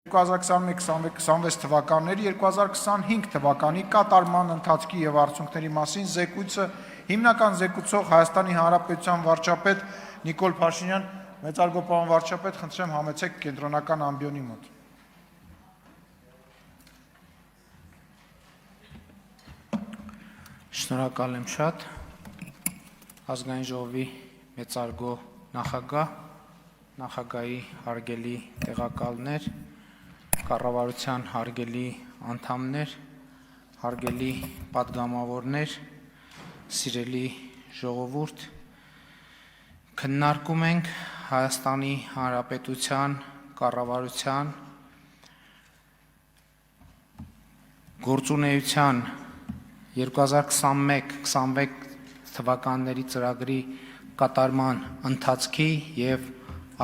2021-26 թվականների 2025 թվականի կատարման ընթացքի եւ արդյունքների մասին զեկույցը հիմնական զեկուցող Հայաստանի Հանրապետության վարչապետ Նիկոլ Փաշինյան, մեծարգո պարոն վարչապետ, խնդրեմ համեցեք կենտրոնական ամբիոնի մոտ։ Շնորհակալ եմ շատ, ազգային ժողովի մեծարգո նախագահ, նախագահի հարգելի տեղակալներ, կառավարության հարգելի անդամներ, հարգելի պատգամավորներ, սիրելի ժողովուրդ, քննարկում ենք Հայաստանի Հանրապետության կառավարության գործունեության 2021-26 թվականների ծրագրի կատարման ընթացքի եւ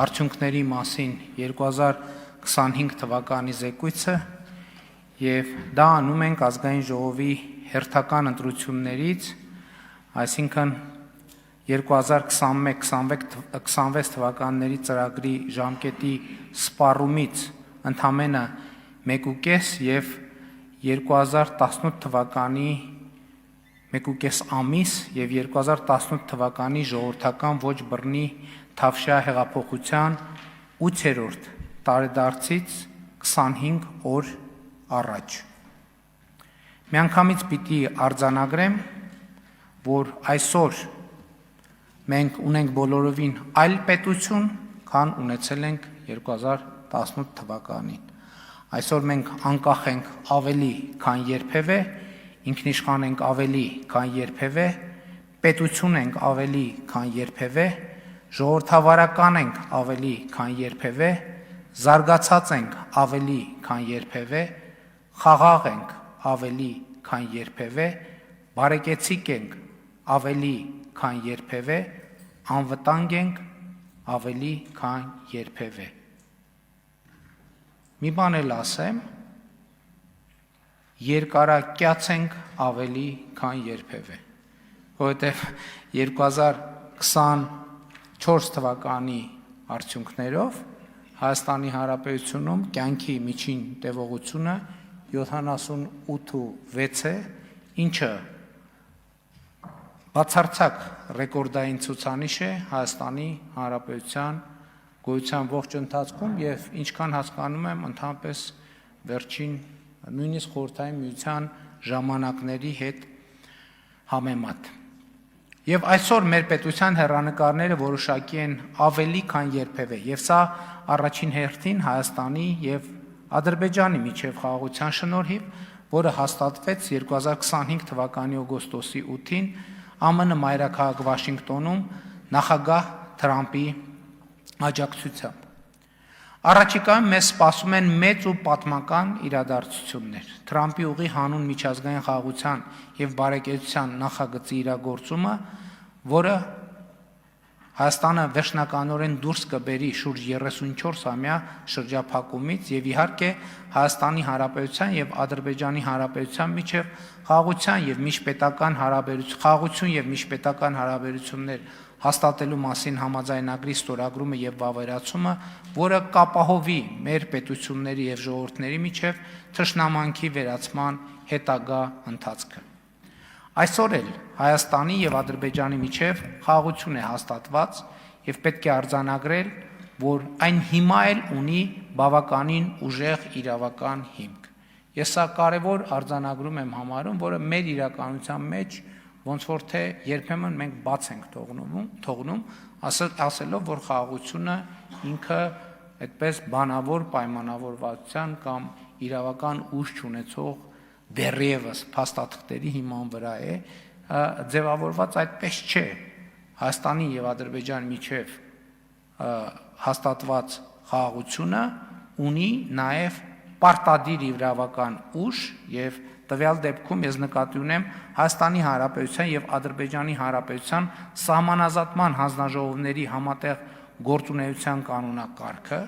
արդյունքների մասին 2025 թվականի զեկույցը եւ դա անում ենք ազգային ժողովի հերթական ընտրություններից, այսինքն 2021-26 թվականների ծրագրի ժամկետի սպառումից ընդամենը 1.5 եւ 2018 թվականի 1.5 ամիս եւ 2018 թվականի ժողովրդական ոչ բռնի Թավշյա հեղափոխության 8-րդ տարեդարձից 25 օր առաջ։ Միանգամից պիտի արձանագրեմ, որ այսօր մենք ունենք բոլորովին այլ պետություն, քան ունեցել ենք 2018 թվականին։ Այսօր մենք անկախ ենք ավելի, քան երբևէ, ինքնիշխան ենք ավելի, քան երբևէ, պետություն ենք ավելի, քան երբևէ, ժողովրդավարական ենք ավելի, քան երբևէ, զարգացած ենք ավելի, քան երբևէ, խաղաղ ենք ավելի, քան երբևէ, բարեկեցիկ ենք ավելի, քան երբևէ, անվտանգ ենք ավելի, քան երբևէ։ Մի բան էլ ասեմ, երկարակյաց ենք ավելի, քան երբևէ, որովհետև 2024 թվականի արդյունքներով Հայաստանի Հանրապետությունում կյանքի միջին տևողությունը 78.6 է, ինչը բացարձակ ռեկորդային ցուցանիշ է Հայաստանի Հանրապետության գոյության ողջ ընթացքում եւ ինչքան հասկանում եմ ընդհանրապես վերջին նույնիսկ խորհրդային միության ժամանակների հետ համեմատ։ Եվ այսօր մեր պետության հեռանկարները որոշակի են ավելի քան երբևէ, եւ սա առաջին հերթին Հայաստանի եւ Ադրբեջանի միջև խաղաղության շնորհիվ, որը հաստատվեց 2025 թվականի օգոստոսի 8-ին ԱՄՆ մայրաքաղաք Վաշինգտոնում նախագահ Թրամփի աջակցությամբ։ Առաջիկայում մեզ սպասում են մեծ ու պատմական իրադարձություններ։ Թրամփի ուղի հանուն միջազգային խաղաղության եւ բարեկեցության նախագծի իրագործումը, որը Հայաստանը վերջնականորեն դուրս կբերի շուրջ 34-ամյա շրջափակումից եւ իհարկե Հայաստանի Հանրապետության եւ Ադրբեջանի Հանրապետության միջև խաղաղություն եւ միջպետական հարաբերություններ հաստատելու մասին համաձայնագրի ստորագրումը եւ վավերացումը, որը կապահովի մեր պետությունների եւ ժողովուրդների միջև թշնամանքի վերացման հետագա ընթացքը։ Այսօր էլ Հայաստանի եւ Ադրբեջանի միջև խաղաղություն է հաստատված եւ պետք է արձանագրել, որ այն հիմա էլ ունի բավականին ուժեղ իրավական հիմք։ Ես սա կարևոր արձանագրում եմ համարում, որը մեր իրականության մեջ ոնց որ թե երբեմն մենք բաց ենք թողնում, ասելով, որ խաղաղությունը ինքը այդպես բանավոր պայմանավորվածության կամ իրավական ուժ չունեցող դեռևս փաստաթղթերի հիման վրա է, ձևավորված այդպես չէ։ Հայաստանի եւ Ադրբեջանի միջև հաստատված խաղաղությունը ունի նաեւ պարտադիր իրավական ուժ եւ տվյալ դեպքում ես նկատի ունեմ Հայաստանի Հանրապետության եւ Ադրբեջանի Հանրապետության սահմանազատման հանձնաժողովների համատեղ գործունեության կանոնակարգը,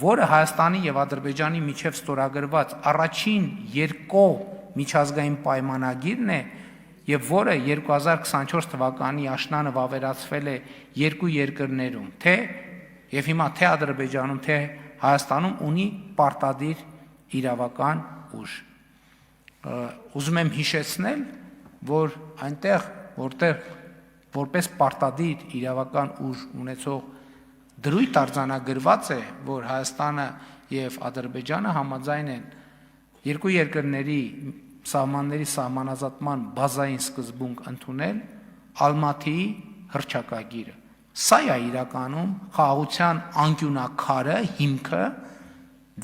որը Հայաստանի եւ Ադրբեջանի միջև ստորագրված առաջին երկու միջազգային պայմանագիրն է եւ որը 2024 թվականի աշնանը վավերացվել է երկու երկրներում, թե եւ հիմա թե Ադրբեջանում, թե Հայաստանում ունի պարտադիր իրավական ուժ։ Ուզում եմ հիշեցնել, որ այնտեղ, որտեղ որպես պարտադիր իրավական ուժ ունեցող դրույթ արձանագրված է, որ Հայաստանը եւ Ադրբեջանը համաձայն են երկու երկրների սահմանների սահմանազատման բազային սկզբունք ընդունել Ալմատիի հռչակագիրը։ Սա է իրականում խաղաղության անկյունակարը, հիմքը,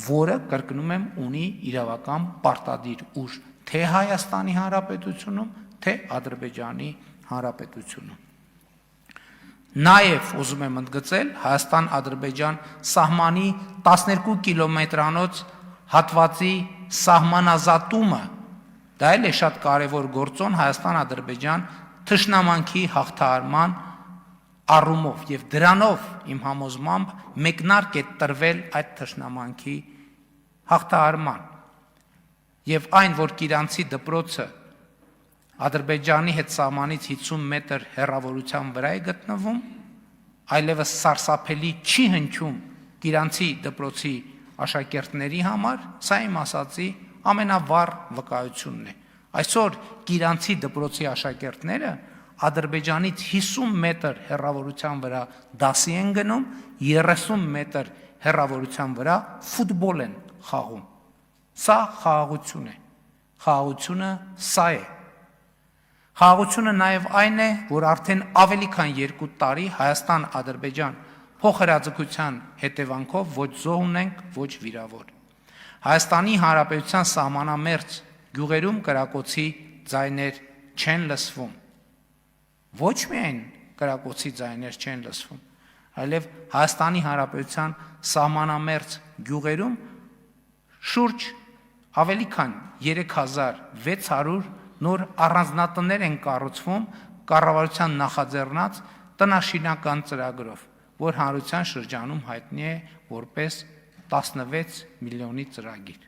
որը, կրկնում եմ, ունի իրավական պարտադիր ուժ թե Հայաստանի Հանրապետությունում, թե Ադրբեջանի Հանրապետությունում։ Նաև ուզում եմ ընդգծել Հայաստան-Ադրբեջան սահմանի 12 կիլոմետրանոց հատվածի սահմանազատումը, դա էլ է շատ կարևոր գործոն Հայաստան-Ադրբեջան թշնամանքի հաղթահարման առումով եւ դրանով իմ համոզմամբ մեկնարկ է տրվել այդ թշնամանքի հաղթահարման եւ այն, որ Կիրանցի դպրոցը Ադրբեջանի հետ սահմանից 50 մետր հեռավորության վրա է գտնվում, այլևս սարսափելի չի հնչում Կիրանցի դպրոցի աշակերտների համար, սա իմ ասացի ամենավառ վկայությունն է։ Այսօր Կիրանցի դպրոցի աշակերտները Ադրբեջանից 50 մետր հեռավորության վրա դասի են գնում, 30 մետր հեռավորության վրա ֆուտբոլ են խաղում։ Սա խաղաղություն է։ Խաղաղությունը սա է։ Խաղաղությունը նաև այն է, որ արդեն ավելի քան 2 տարի Հայաստան-Ադրբեջան փոխհրաձգության հետևանքով ոչ զոհ ունենք, ոչ վիրավոր։ Հայաստանի Հանրապետության սահմանամերձ գյուղերում կրակոցի ձայներ չեն լսվում։ Ոչ միայն կրակոցի ձայներ չեն լսվում, այլև Հայաստանի Հանրապետության սահմանամերձ գյուղերում շուրջ ավելի քան 3600 նոր առանձնատներ են կառուցվում կառավարության նախաձեռնած տնաշինական ծրագրով, որ հանրության շրջանում հայտնի է որպես 16 միլիոնի ծրագիր։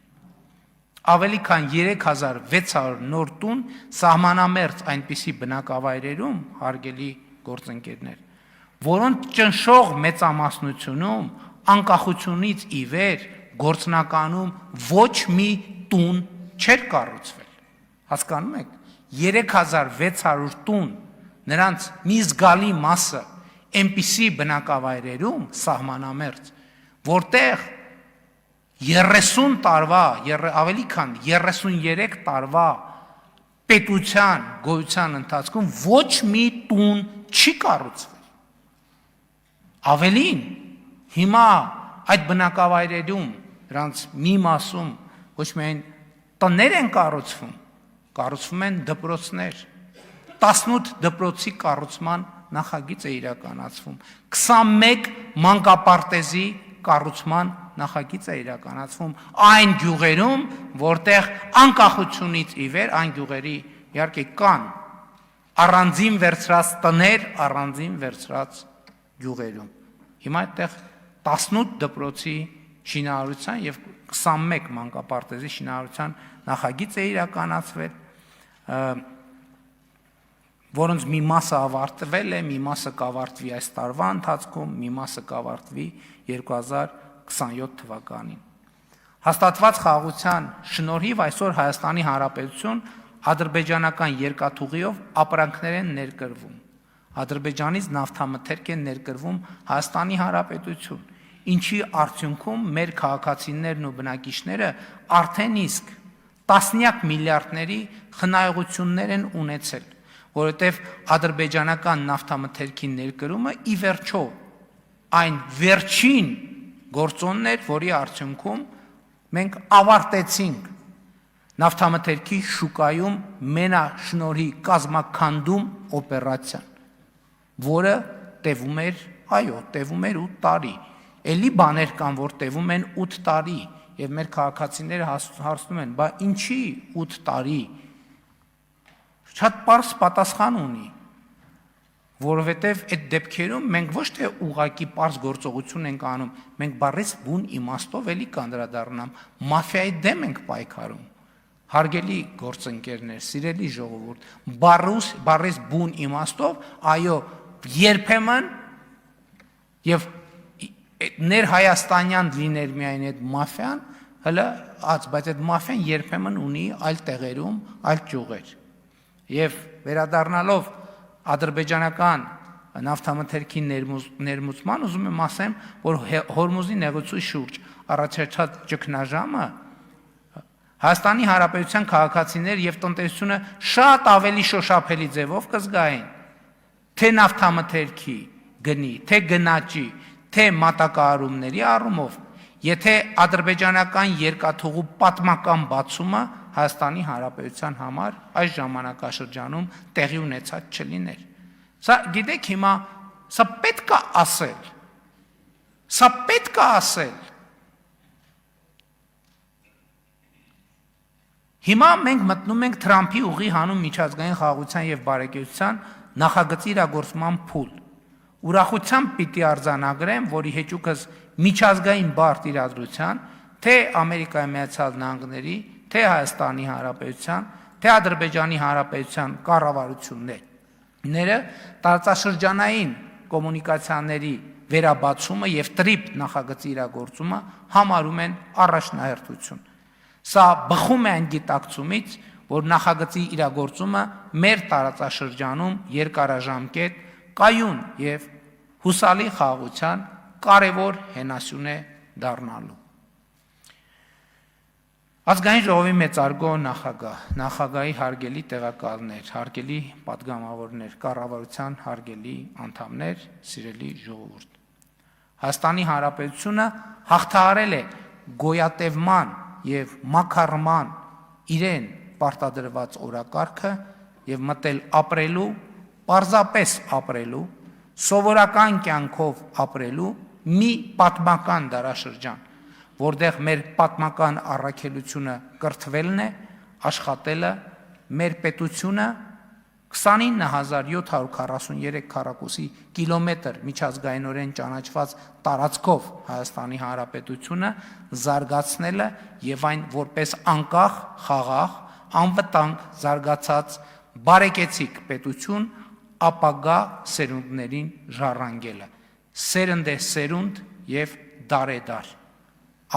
Ավելի քան 3600 նոր տուն սահմանամերձ այնպիսի բնակավայրերում, հարգելի գործընկերներ, որոնց ճնշող մեծամասնությունում անկախությունից ի վեր գործնականում ոչ մի տուն չէր կառուցվել։ Հասկանում եք, 3600 տուն, նրանց մի զգալի մասը այնպիսի բնակավայրերում սահմանամերձ, որտեղ 30 տարվա, ավելի քան 33 տարվա պետության գոյության ընթացքում ոչ մի տուն չի կառուցվել։ Ավելին, հիմա այդ բնակավայրերում, դրանց մի մասում ոչ միայն տներ են կառուցվում են դպրոցներ, 18 դպրոցի կառուցման նախագիծ է իրականացվում, 21 մանկապարտեզի կառուցման նախագիծ է իրականացվում այն գյուղերում, որտեղ անկախությունից ի վեր այն գյուղերի իհարկե կան առանձին վերցրած տներ, առանձին վերցրած գյուղերում։ Հիմա այդտեղ 18 դպրոցի շինարարության եւ 21 մանկապարտեզի շինարարության նախագիծ է իրականացվել, որոնց մի մասը ավարտվել է, մի մասը կավարտվի այս տարվա ընթացքում, մի մասը կավարտվի 2027 թվականին։ Հաստատված խաղաղության շնորհիվ այսօր Հայաստանի Հանրապետություն ադրբեջանական երկաթուղիով ապրանքներ են ներկրվում։ Ադրբեջանից նավթամթերք են ներկրվում Հայաստանի Հանրապետություն, ինչի արդյունքում մեր քաղաքացիներն ու բնակիչները արդեն իսկ տասնյակ միլիարդների խնայողություններ են ունեցել, որովհետև ադրբեջանական նավթամթերքի ներկրումը ի վերջո այն վերջին գործոնն էր, որի արդյունքում մենք ավարտեցինք նավթամթերքի շուկայում մենաշնորհի կազմաքանդում օպերացիան, որը տևում էր 8 տարի։ Էլի բաներ կան, որ տևում են 8 տարի, եւ մեր քաղաքացիները հարցնում են, բա ինչի 8 տարի։ Շատ պարզ պատասխան ունի, որովհետև այդ դեպքերում մենք ոչ թե ուղղակի պարզ գործողություն ենք անում, մենք բառից բուն իմաստով էլի կանդրադառնամ, մաֆիայի դեմ ենք պայքարում։ Հարգելի գործընկերներ, սիրելի ժողովուրդ, բառից բուն իմաստով, այո, երբեմն եւ ներհայաստանյան լիներ միայն այդ մաֆիան, հələ բայց այդ մաֆիան երբեմն ունի այլ տեղերում, այլ ճյուղեր։ Եվ վերադառնալով ադրբեջանական նավթամթերքի ներմուծման, ուզում եմ ասեմ, որ Հորմուզի նեղուցի շուրջ առաջացած ճգնաժամը Հայաստանի Հանրապետության քաղաքացիներ եւ տնտեսությունը շատ ավելի շոշափելի ձևով կզգային, թե նավթամթերքի գնի, թե գնաճի, թե մատակարարումների առումով, եթե ադրբեջանական երկաթուղու պատմական բացումը Հայաստանի Հանրապետության համար այս ժամանակաշրջանում տեղի ունեցած չլիներ։ Սա գիտեք հիմա սա պետք է ասել։ Սա պետք է ասել։ Հիմա մենք մտնում ենք Թրամփի ուղի հանուն միջազգային խաղաղության եւ բարեկեցության նախագծի իրագործման փուլ։ Ուրախությամբ պիտի արձանագրեմ, որի հեճուկս միջազգային բարդ իրադրության, թե Ամերիկայի Միացյալ Նահանգների, թե Հայաստանի Հանրապետության, թե Ադրբեջանի Հանրապետության կառավարությունները տարածաշրջանային կոմունիկացիաների վերաբացումը եւ տրիպ նախագծի իրագործումը համարում են առաջնահերթություն։ Սա բխում է այն գիտակցումից, որ նախագծի իրագործումը մեր տարածաշրջանում երկարաժամկետ, կայուն եւ հուսալի խաղաղության կարևոր հենասյուն է դառնալու։ Ազգային ժողովի մեծարգո նախագահի հարգելի տեղակալներ, հարգելի պատգամավորներ, կառավարության հարգելի անդամներ, սիրելի ժողովուրդ։ Հայաստանի Հանրապետությունը հաղթահարել է գոյատևման եւ մաքարման իրեն պարտադրված օրակարգը եւ մտել ապրելու, պարզապես ապրելու, սովորական կյանքով ապրելու մի պատմական դարաշրջան, որտեղ մեր պատմական առաքելությունը կրթվելն է, աշխատելը, մեր պետությունը 29743 քառակուսի կիլոմետր միջազգայինորեն ճանաչված տարածքով Հայաստանի Հանրապետությունը զարգացնելը եւ այն որպես անկախ, խաղաղ, անվտանգ զարգացած բարեկեցիկ պետություն ապագա սերունդներին ժառանգելը, սերնդեսերունդ եւ դարեդար,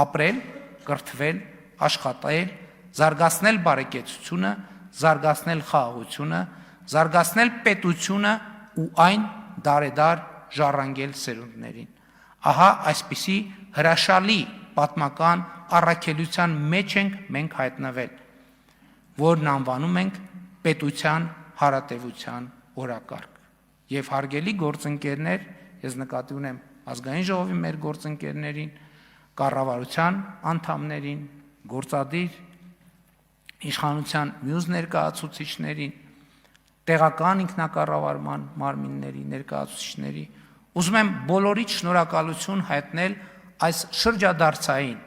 ապրել, կրթվել, աշխատել, զարգացնել բարեկեցությունը, զարգացնել խաղաղությունը, զարգացնել պետությունը ու այն դարեդար ժառանգել սերունդներին։ Ահա այսպիսի հրաշալի պատմական առաքելության մեջ ենք մենք հայտնվել, որն անվանում ենք պետության հարատևության օրակարգ։ Եվ հարգելի գործընկերներ, ես նկատի ունեմ ազգային ժողովի մեր գործընկերներին, կառավարության անդամներին, գործադիր իշխանության մյուս ներկայացուցիչներին, տեղական ինքնակառավարման մարմինների ներկայացուցիչների, ուզում եմ բոլորիդ շնորհակալություն հայտնել այս շրջադարձային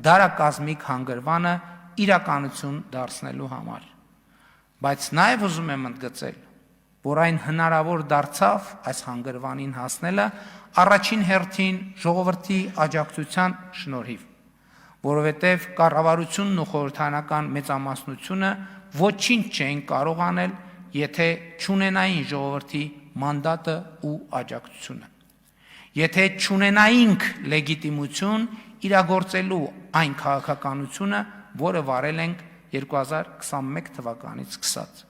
դարակազմիկ հանգրվանը իրականություն դարձնելու համար։ Բայց նաև ուզում եմ ընդգծել, որ այն հնարավոր դարձավ այս հանգրվանին հասնելը առաջին հերթին ժողովրդի աջակցության շնորհիվ, որովհետև կառավարությունն ու խորհրդարանական մեծամասնությունը ոչինչ չէին կարող անել, եթե չունենային ժողովրդի մանդատը ու աջակցությունը։ Եթե չունենայինք լեգիտիմություն իրագործելու այն քաղաքականությունը, որը վարել ենք 2021 թվականից սկսած։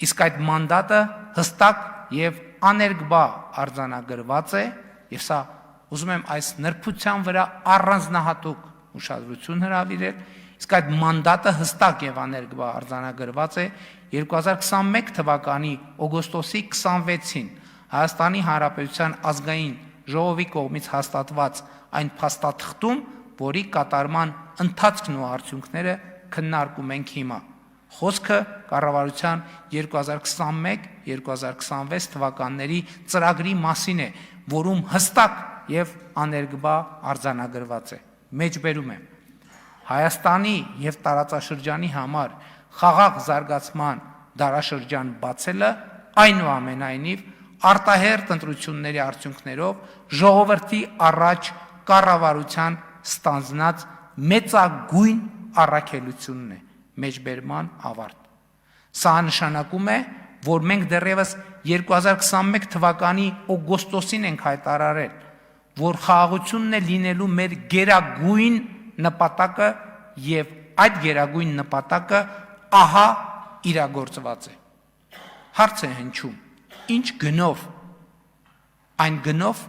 Իսկ այդ մանդատը հստակ եւ աներկբա արձանագրված է, եւ սա ուզում եմ այս նրբության վրա առանձնահատուկ ուշադրություն հրավիրել, իսկ այդ մանդատը հստակ եւ աներկբա արձանագրված է 2021 թվականի օգոստոսի 26-ին Հայաստանի Հանրապետության ազգային ժողովի կողմից հաստատված այն փաստաթղթում, որի կատարման ընթացքն ու արդյունքները քննարկում ենք հիմա։ Խոսքը կառավարության 2021-2026 թվականների ծրագրի մասին է, որում հստակ եւ աներկբա արձանագրված է։ Մեջբերում եմ. Հայաստանի եւ տարածաշրջանի համար խաղաղ զարգացման դարաշրջան բացելը այնուամենայնիվ արտահերթ ընտրությունների արդյունքներով ժողովրդի առաջ կառավարության ստանձնած մեծագույն առաքելությունն է, մեջբերման ավարտ։ Սա նշանակում է, որ մենք դեռևս 2021 թվականի օգոստոսին ենք հայտարարել, որ խաղաղությունն է լինելու մեր գերագույն նպատակը եւ այդ գերագույն նպատակը ահա իրագործված է։ Հարց է հնչում. ինչ գնով, այն գնով,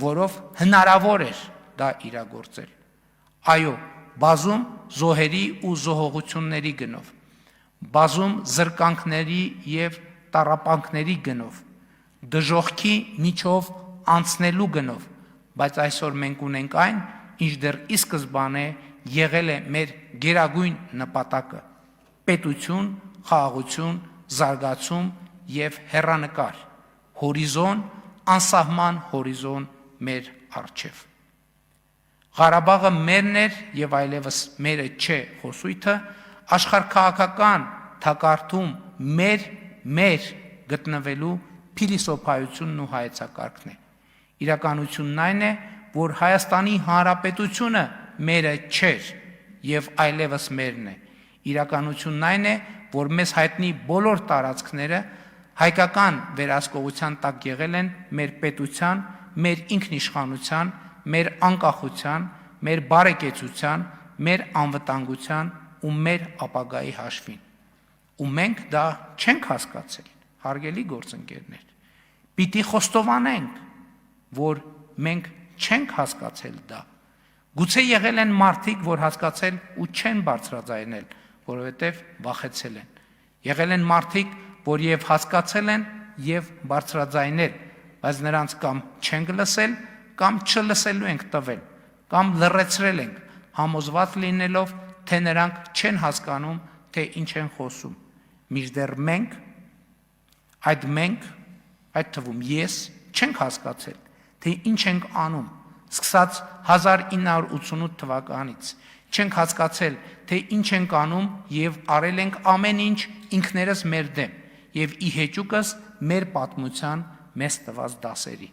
որով հնարավոր էր դա իրագործել։ Այո, բազում զոհերի ու զոհողությունների գնով, բազում զրկանքների եւ տառապանքների գնով, դժոխքի միջով անցնելու գնով, բայց այսօր մենք ունենք այն, ինչ դեռ ի սկզբանե եղել է մեր գերագույն նպատակը՝ պետություն, խաղաղություն, զարգացում եւ հեռանկար, հորիզոն, անսահման հորիզոն մեր առջև։ Ղարաբաղը մերն էր եւ այլևս մերը չէ խոսույթը աշխարհքաղաքական թակարդում մեր գտնվելու փիլիսոփայությունն ու հայեցակարգն է։ Իրականությունն այն է, որ Հայաստանի Հանրապետությունը մերը չէր եւ այլևս մերն է։ Իրականությունն այն է, որ մեզ հայտնի բոլոր տարածքները հայկական վերահսկողության տակ եղել են մեր պետության, մեր ինքնիշխանության, մեր անկախության, մեր բարեկեցության, մեր անվտանգության ու մեր ապագայի հաշվին։ Ու մենք դա չենք հասկացել, հարգելի գործընկերներ։ Պիտի խոստովանենք, որ մենք չենք հասկացել դա։ Գուցե եղել են մարդիկ, որ հասկացել ու չեն բարձրաձայնել, որովհետև վախեցել են։ Եղել են մարդիկ, որ եւ հասկացել են եւ բարձրաձայնել, բայց նրանց կամ չենք լսել, կամ չլսելու ենք տվել, կամ լռեցրել ենք, համոզված լինելով, թե նրանք չեն հասկանում, թե ինչ են խոսում։ Մինչդեռ մենք, այդ թվում ես, չենք հասկացել, թե ինչ ենք անում, սկսած 1988 թվականից, չենք հասկացել, թե ինչ ենք անում եւ արել ենք ամեն ինչ ինքներս մեր դեմ եւ ի հեճուկս մեր պատմության մեզ տված դասերի։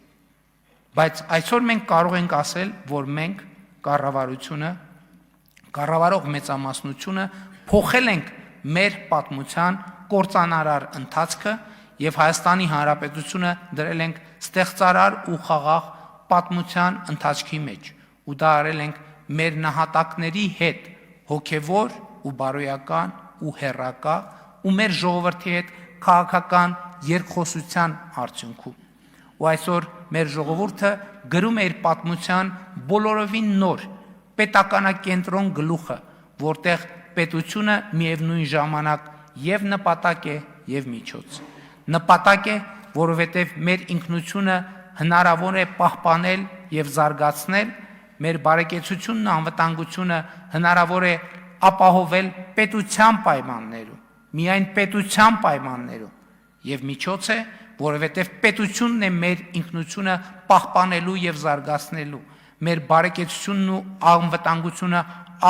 Բայց այսօր մենք կարող ենք ասել, որ մենք կառավարությունը, կառավարող մեծամասնությունը փոխել ենք մեր պատմության կործանարար ընթացքը եւ Հայաստանի Հանրապետությունը դրել ենք ստեղծարար ու խաղաղ պատմության ընթացքի մեջ ու դա արել ենք մեր նահատակների հետ հոգևոր ու բարոյական ու հերրակա ու մեր ժողովրդի հետ քաղաքական երկխոսության արդյունքում։ Ու այսօր մեր ժողովուրդը գրում է իր պատմության բոլորովին նոր պետականակենտրոն գլուխը, որտեղ պետությունը միևնույն ժամանակ եւ նպատակ է եւ միջոց։ Նպատակ է, որովհետեւ մեր ինքնությունը հնարավոր է պահպանել եւ զարգացնել, մեր բարեկեցությունն ու անվտանգությունը հնարավոր է ապահովել պետության պայմաններում, միայն պետության պայմաններում, եւ միջոց է, որովհետեւ պետությունն է մեր ինքնությունը պահպանելու եւ զարգացնելու, մեր բարեկեցությունն ու անվտանգությունը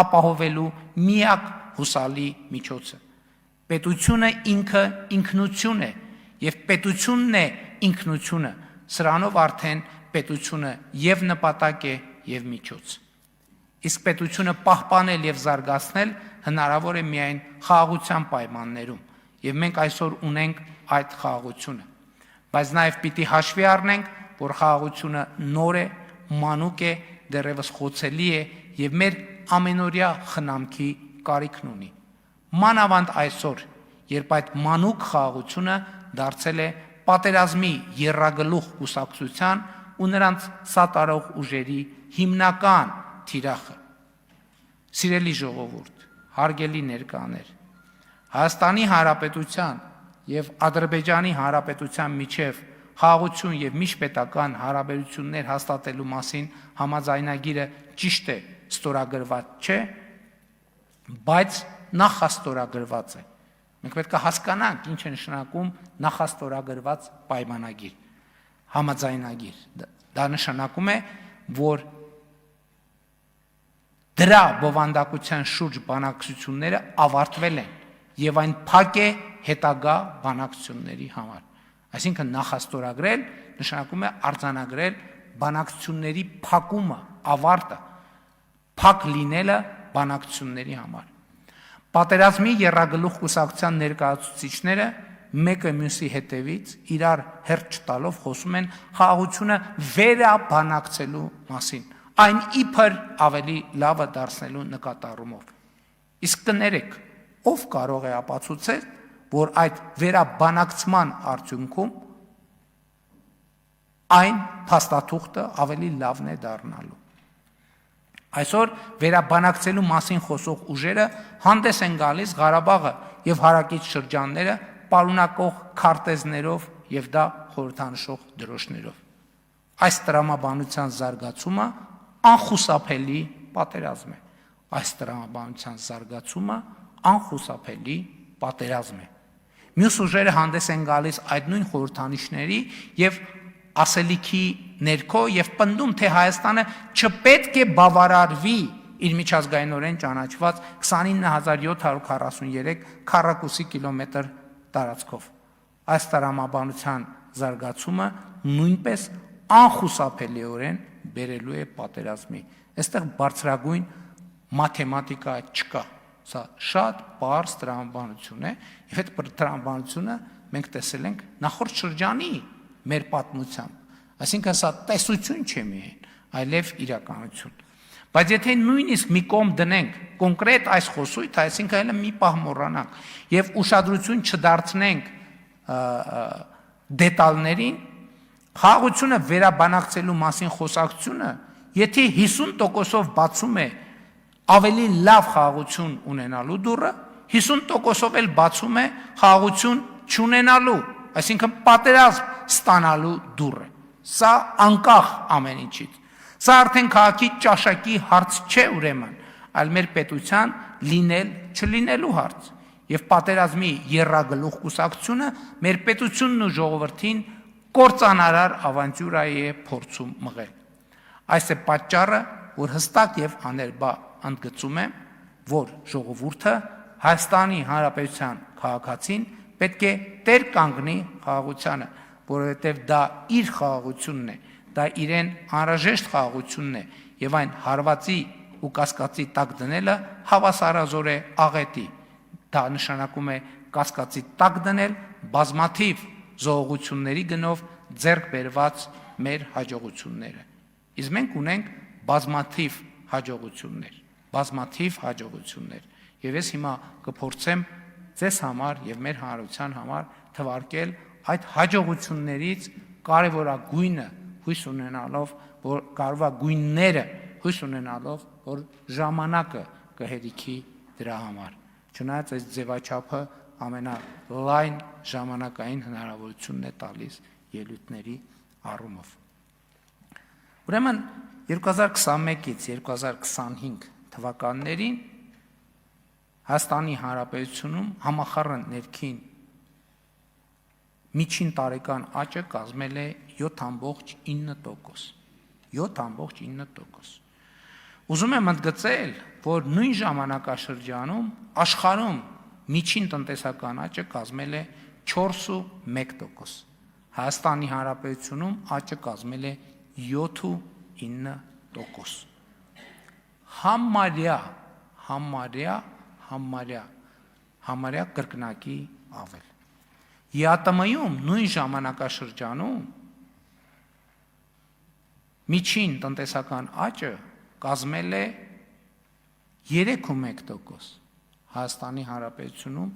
ապահովելու միակ հուսալի միջոցը։ Պետությունը ինքը ինքնություն է եւ պետությունն է ինքնությունը, սրանով արդեն պետությունը եւ նպատակ է եւ միջոց։ Իսկ պետությունը պահպանել եւ զարգացնել հնարավոր է միայն խաղաղության պայմաններում եւ մենք այսօր ունենք այդ խաղաղությունը։ Բայց նաեւ պիտի հաշվի առնենք, որ խաղաղությունը նոր է, մանուկ է, դեռևս խոցելի է եւ մեր ամենօրյա խնամքի կարիքն ունի։ Մանավանդ այսօր, երբ այդ մանուկ խաղաղությունը դարձել է պատերազմի եռագլուխ կուսակցության ու նրանց սատարող ուժերի հիմնական թիրախը։ Սիրելի ժողովուրդ, հարգելի ներկաներ, Հայաստանի Հանրապետության եւ Ադրբեջանի Հանրապետության միջև խաղաղություն եւ միջպետական հարաբերություններ հաստատելու մասին համաձայնագիրը ճիշտ է, ստորագրված չէ, բայց նախաստորագրված է։ Մենք պետք է հասկանանք ինչ է նշանակում նախաստորագրված պայմանագիր, համաձայնագիր։ Դա նշանակում է, որ դրա բովանդակության շուրջ բանակցությունները ավարտվել են եւ այն փակ է հետագա բանակցությունների համար։ Այսինքն նախաստորագրել նշանակում է արձանագրել բանակցությունների փակումը, ավարտը, փակ լինելը բանակցությունների համար։ Պատերազմի եռագլուխ կուսակցության ներկայացուցիչները մեկը մյուսի հետևից իրար հերթ չտալով խոսում են խաղաղությունը վերաբանակցելու մասին, այն իբր ավելի լավը դարձնելու նկատառումով։ Իսկ կներեք, ով կարող է ապացուցել, որ այդ վերաբանակցման արդյունքում այն փաստաթուղթը ավելի լավն է դառնալու։ Այսօր վերաբանակցելու մասին խոսող ուժերը հանդես են գալիս Ղարաբաղը եւ հարակից շրջանները պարունակող քարտեզներով եւ դա խորհրդանշող դրոշներով։ Այս տրամաբանության զարգացումը անխուսափելի պատերազմ է։ Այս տրամաբանության զարգացումը անխուսափելի պատերազմ է։ Մյուս ուժերը հանդես են գալիս այդ նույն խորհրդանիշների եւ ասելիքի ներքո եւ պնդում, թե Հայաստանը չպետք է բավարարվի իր միջազգայինորեն ճանաչված 29743 քառակուսի կիլոմետր տարածքով։ Այս տրամաբանության զարգացումը նույնպես անխուսափելիորեն բերելու է պատերազմի։ Այստեղ բարձրագույն մաթեմատիկա չկա։ Սա շատ պարզ տրամաբանություն է, եւ այդ տրամաբանությունը մենք տեսել ենք նախորդ շրջանի մեր պատմությամբ, այսինքն սա տեսություն չէ միայն, այլև իրականություն։ Բայց եթե նույնիսկ մի կողմ դնենք կոնկրետ այս խոսույթը, այսինքն հենց մի պահ մոռանանք եւ ուշադրություն չդարձնենք դետալներին, խաղաղությունը վերաբանակցելու մասին խոսակցությունը, եթե 50%-ով բացում է ավելի լավ խաղաղություն ունենալու դուռը, 50%-ով էլ բացում է խաղաղություն չունենալու, այսինքն պատերազմ ստանալու դուռը։ Սա անկախ ամեն ինչից։ Սա արդեն քաղաքի ճաշակի հարց չէ ուրեմն, այլ մեր պետության լինել չլինելու հարց։ Եվ պատերազմի եռագլուխ կուսակցությունը մեր պետությունն ու ժողովրդին կործանարար ավանտյուրայի է փորձում մղել։ Այս է պատճառը, որ հստակ եւ աներբա ընդգծում եմ, որ ժողովուրդը Հայաստանի Հանրապետության քաղաքացին պետք է տեր կանգնի խաղաղությանը, որովհետև դա իր խաղաղությունն է, դա իրեն անհրաժեշտ խաղաղությունն է, եւ այն հարվածի ու կասկածի տակ դնելը հավասարազոր է աղետի։ Դա նշանակում է կասկածի տակ դնել բազմաթիվ զողողությունների գնով ձեռք բերված մեր հաջողությունները։ Իսկ մենք ունենք բազմաթիվ հաջողություններ, եւ ես հիմա կփորձեմ ձեզ համար եւ մեր հանրության համար թվարկել այդ հաջողություններից կարևորագույնը հույս ունենալով, որ կարևորագույնները հույս ունենալով, որ ժամանակը կհերիքի դրա համար։ Չնայած այս ձևաչափը ամենալայն ժամանակային հնարավորությունն է տալիս ելույթների առումով։ Ուրեմն 2021-ից 2025 թվականներին Հայաստանի Հանրապետությունում համախառն ներքին միջին տարեկան աճը կազմել է 7.9%։ 7.9%։ Ուզում եմ ընդգծել, որ նույն ժամանակաշրջանում աշխարհում միջին տնտեսական աճը կազմել է 4.1%։ Հայաստանի Հանրապետությունում աճը կազմել է 7.9%։ Համարյա կրկնակի ավել։ ԵԱՏՄ-ում նույն ժամանակաշրջանում միջին տնտեսական աճը կազմել է 3.1%, Հայաստանի Հանրապետությունում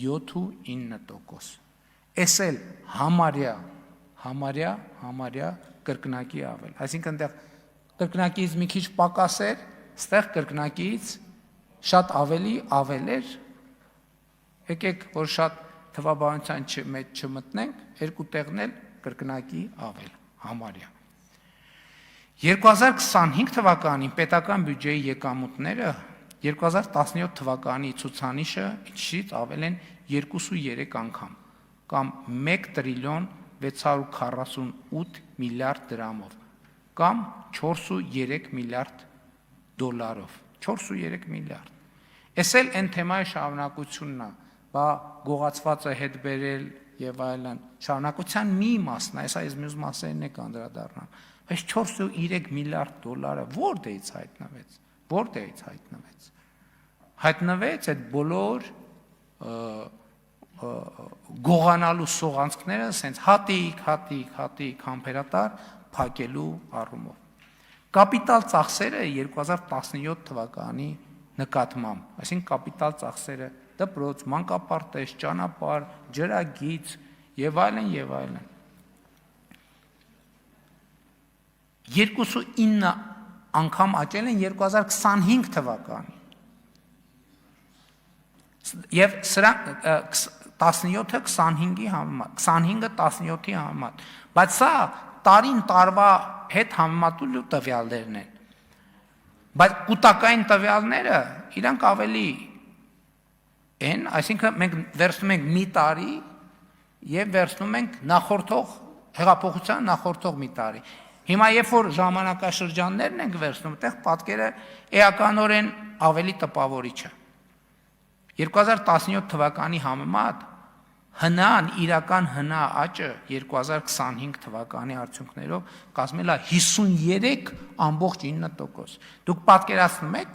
7.9%։ Էս էլ համարյա կրկնակի ավել։ Այսինքն այնտեղ կրկնակից մի քիչ պակաս էր, այստեղ կրկնակից շատ ավելի ավել էր։ Եկեք որ շատ թվաբանության մեջ չմտնենք, երկու տեղն էլ կրկնակի ավել, համարյա։ 2025 թվականին պետական բյուջեի եկամուտները 2017 թվականի ցուցանիշը ինչից ավել են 2.3 անգամ, կամ 1 տրիլիոն 648 միլիարդ դրամով, կամ 4.3 միլիարդ դոլարով, 4.3 միլիարդ։ Էս էլ այն թեմայի շարունակությունն է, բա գողացվածը հետ բերել եւ այլն, շարունակության մի մասն է, այս մյուս մասերն է կանդրադառնամ։ Բայց 4.3 միլիարդ դոլարը որտեղից հայտնվեց։ Հայտնվեց այդ բոլոր գողանալու սողանցքները սենց հատիկ համբերատար փակելու առումով։ Կապիտալ ծախսերը 2017 թվականի նկատմամբ, այսինքն կապիտալ ծախսերը դպրոց, մանկապարտեզ, ճանապարհ, ջրագիծ եւ այլն 29 անգամ աճել են 2025 թվականին։ Եվ սրանք 17-ը 25-ի համեմատ, 25-ը 17-ի համեմատ, բայց սա տարին տարվա հետ համեմատելու տվյալներն են։ Բայց կուտակային տվյալները իրանք ավելի են, այսինքն մենք վերցնում ենք մի տարի եւ վերցնում ենք նախորդող հեղափոխության նախորդող մի տարի։ Հիմա երբ որ ժամանակաշրջաններն ենք վերցնում, այդտեղ պատկերը էականորեն ավելի տպավորիչ է։ 2017 թվականի համեմատ իրական հնա աճը 2025 թվականի արդյունքներով կազմել է 53.9%։ Դուք պատկերացնում եք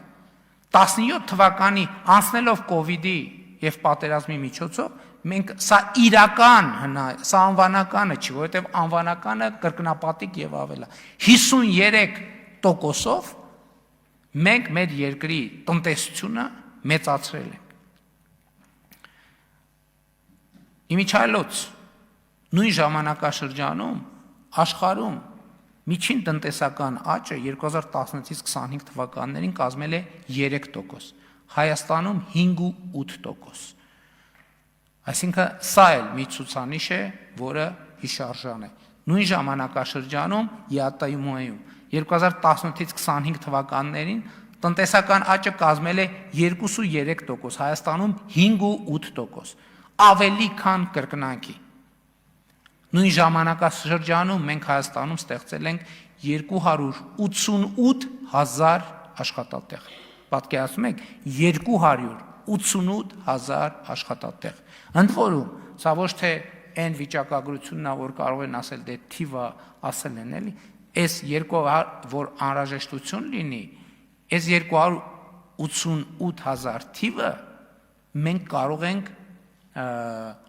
17 թվականի անցնելով կոവിഡ്ի եւ պատերազմի միջոցով մենք սա իրական հնա, սա անվանականը չի, որովհետեւ անվանականը կրկնապատիկ եւ ավելա 53%-ով մենք մեր երկրի տնտեսությունը մեծացրել ենք։ Իմիջիայլոց նույն ժամանակաշրջանում աշխարհում միջին տնտեսական աճը 2016-ից 25 թվականներին կազմել է 3%, Հայաստանում 5.8%։ Այսինքն սա էլ մի ցուցանիշ է, որը հիշարժան է։ Նույն ժամանակաշրջանում ԵԱՏՄ-ում 2018-ից 25 թվականներին տնտեսական աճը կազմել է 2.3%, Հայաստանում 5.8%, ավելի քան կրկնակի։ Նույն ժամանակաշրջանում մենք Հայաստանում ստեղծել ենք 288,000 աշխատատեղ։ Պատկերացնում եք 288,000 աշխատատեղ։ Ընդ որում, սա ոչ թե այն վիճակագրությունն է, որ կարող են ասել դե թիվը ասել են էլի, այս 200 որ անհրաժեշտություն լինի, այս 288,000 թիվը մենք կարող ենք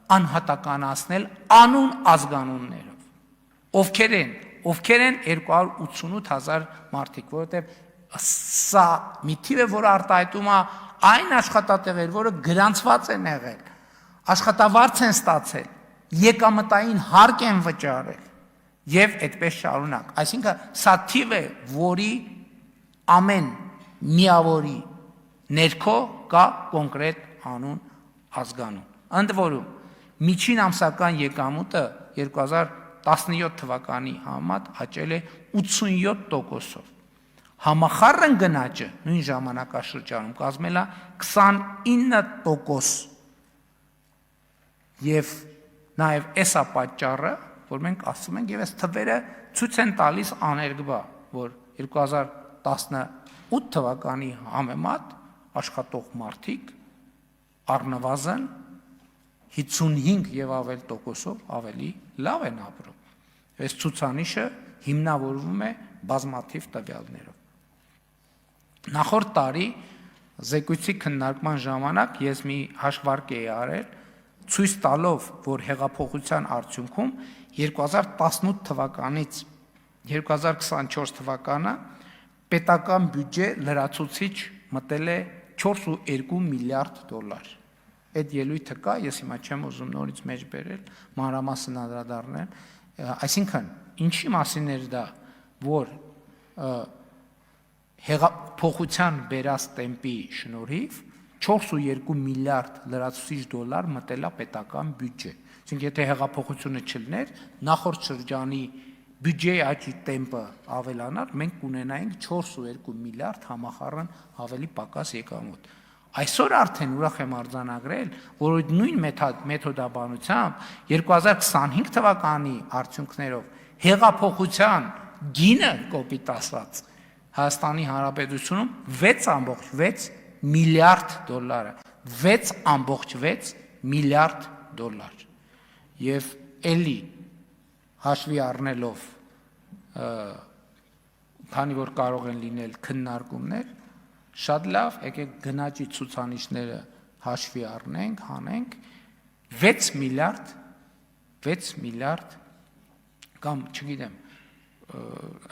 անհատականացնել անուն ազգանուններով։ Ովքեր են 288,000 մարդիկ, որովհետև սա մի թիվ է, որ արտահայտում է այն աշխատատեղեր, որը գրանցված են եղել, աշխատավարձ են ստացել, եկամտային հարկ են վճարել եւ այդպես շարունակ։ Այսինքն սա թիվ է, որի ամեն միավորի ներքո կա կոնկրետ անուն ազգանուն։ Ընդ որում, միջին ամսական եկամուտը 2017 թվականի համեմատ աճել է 87%-ով։ Համախառն գնաճը նույն ժամանակաշրջանում կազմել է 29%։ Եվ նաև էսա պատճառը, որ մենք ասում ենք, եւ այս թվերը ցույց են տալիս աներկբա, որ 2018 թվականի համեմատ աշխատող մարդիկ առնվազն 55 եւ ավել տոկոսով ավելի լավ են ապրում։ Այս ցուցանիշը հիմնավորվում է բազմաթիվ տվյալներով։ Նախորդ տարի զեկույցի քննարկման ժամանակ ես մի հաշվարկ էի արել, ցույց տալով, որ հեղափոխության արդյունքում 2018 թվականից 2024 թվականը պետական բյուջե լրացուցիչ մտել է 4.2 միլիարդ դոլար։ Այդ ելույթը կա, ես հիմա չեմ ուզում նորից մեջ բերել, մանրամասն անդրադառնալ, այսինքն ինչի մասին էր դա, որ հեղափոխության բերած տեմպի շնորհիվ 4.2 միլիարդ լրացուցիչ դոլար մտել է պետական բյուջե։ Այսինքն եթե հեղափոխությունը չլիներ, նախորդ շրջանի բյուջեի աճի տեմպը ավելանար, մենք կունենայինք 4.2 միլիարդ համախառն ավելի պակաս եկամուտ։ Այսօր արդեն ուրախ եմ արձանագրել, որ նույն մեթոդաբանությամբ 2025 թվականի արդյունքներով հեղափոխության գինը կոպիտ ասած Հայաստանի Հանրապետությունում 6.6 միլիարդ դոլար է, 6.6 միլիարդ դոլար։ Եվ էլի հաշվի առնելով, քանի որ կարող են լինել քննարկումներ, շատ լավ, եկեք գնաճի ցուցանիշները հաշվի առնենք, հանենք 6 միլիարդ կամ չգիտեմ,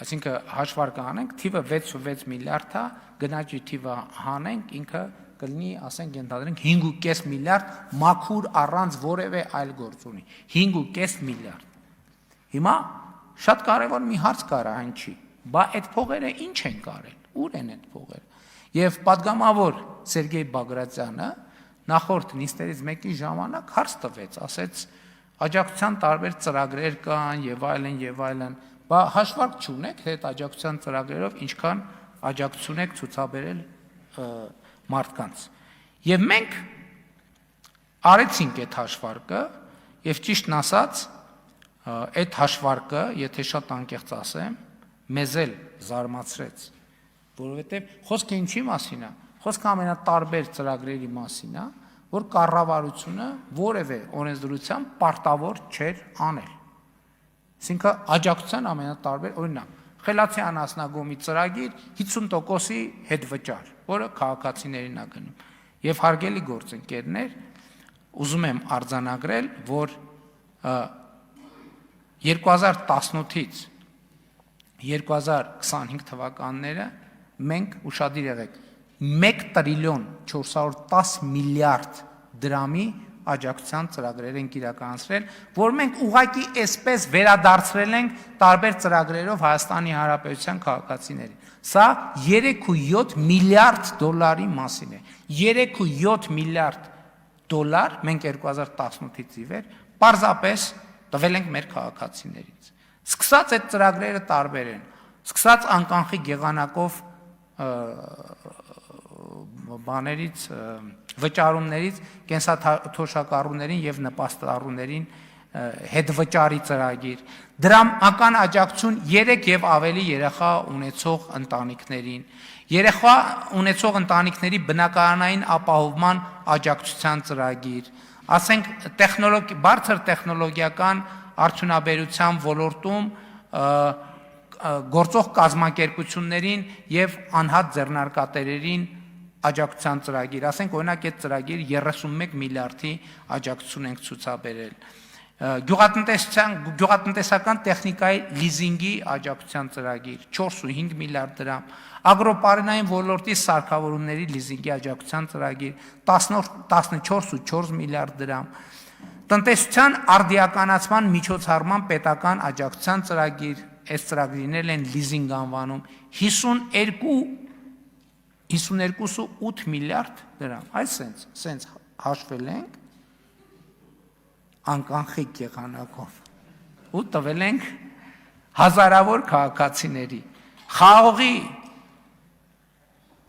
այսինքն հաշվարկը անենք, թիվը 6 միլիարդ է, գնաճի թիվը հանենք, ինքը կլինի, ասենք, ենթադրենք 5.5 միլիարդ մաքուր առանց որևէ այլ գործ ունի, 5.5 միլիարդ։ Հիմա շատ կարևոր մի հարց կար այն չի, բա այդ փողերը ինչ են կարել, ուր են այդ փողերը։ Եվ падգամավոր Սերգեյ Բագրատյանը նախորդ նիստերից մեկի ժամանակ հարց տվեց, ասեց աջակցության տարբեր ծրագրեր կան եւ այլն, բա հաշվարկ չունեք այդ աջակցության ծրագրերով ինչքան աջակցություն եք ցուցաբերել մարդկանց։ Եվ մենք արեցինք այդ հաշվարկը եւ ճիշտն ասած այդ հաշվարկը, եթե շատ անկեղծ ասեմ, մեզ էլ զարմացրեց, որովհետեւ խոսքը ինչի մասին է, խոսքը ամենատարբեր ծրագրերի մասին է, որ կառավարությունը որևէ օրենսդրությամբ պարտավոր չէր անել։ Այսինքն աջակցության ամենատարբեր օրինակ Խելացի անասնագոմի ծրագիր 50%-ի հետ վճար, որը քաղաքացիներին է գնում։ Եվ հարգելի գործընկերներ, ուզում եմ արձանագրել, որ 2018-ից 2025 թվականները մենք ուշադիր եղեք 1 տրիլիոն 410 միլիարդ դրամի աջակցության ծրագրեր ենք իրականացրել, որ մենք ուղղակի այսպես վերադարձրել ենք տարբեր ծրագրերով Հայաստանի Հանրապետության քաղաքացիներին։ Սա 3.7 միլիարդ դոլարի մասին է։ 3.7 միլիարդ դոլար մենք 2018-ից ի վեր պարզապես տվել ենք մեր քաղաքացիներից։ Սկսած այդ ծրագրերը տարբեր են։ Սկսած անկանխիկ եղանակով բաներից վճարումներից կենսաթոշակառուներին եւ նպաստառուներին հետ վճարի ծրագիր, դրամական աջակցություն 3 եւ ավելի երեխա ունեցող ընտանիքներին, երեխա ունեցող ընտանիքների բնակարանային ապահովման աջակցության ծրագիր, ասենք բարձր տեխնոլոգիական արդյունաբերության ոլորտում գործող կազմակերպություններին եւ անհատ ձեռնարկատերերին աջակցության ծրագիր, ասենք օրինակ այդ ծրագիր 31 միլիարդի աջակցություն ենք ցուցաբերել։ Գյուղատնտեսական տեխնիկայի լիզինգի աջակցության ծրագիր 4.5 միլիարդ դրամ, ագրոպարենային ոլորտի սարքավորումների լիզինգի աջակցության ծրագիր 14.4 միլիարդ դրամ, տնտեսության արդիականացման միջոցառման պետական աջակցության ծրագիր, այս ծրագրերն են լիզինգ անվանում 52.8 միլիարդ դրամ, այսենց հաշվել ենք անկանխիկ եղանակով ու տվել ենք հազարավոր քաղաքացիների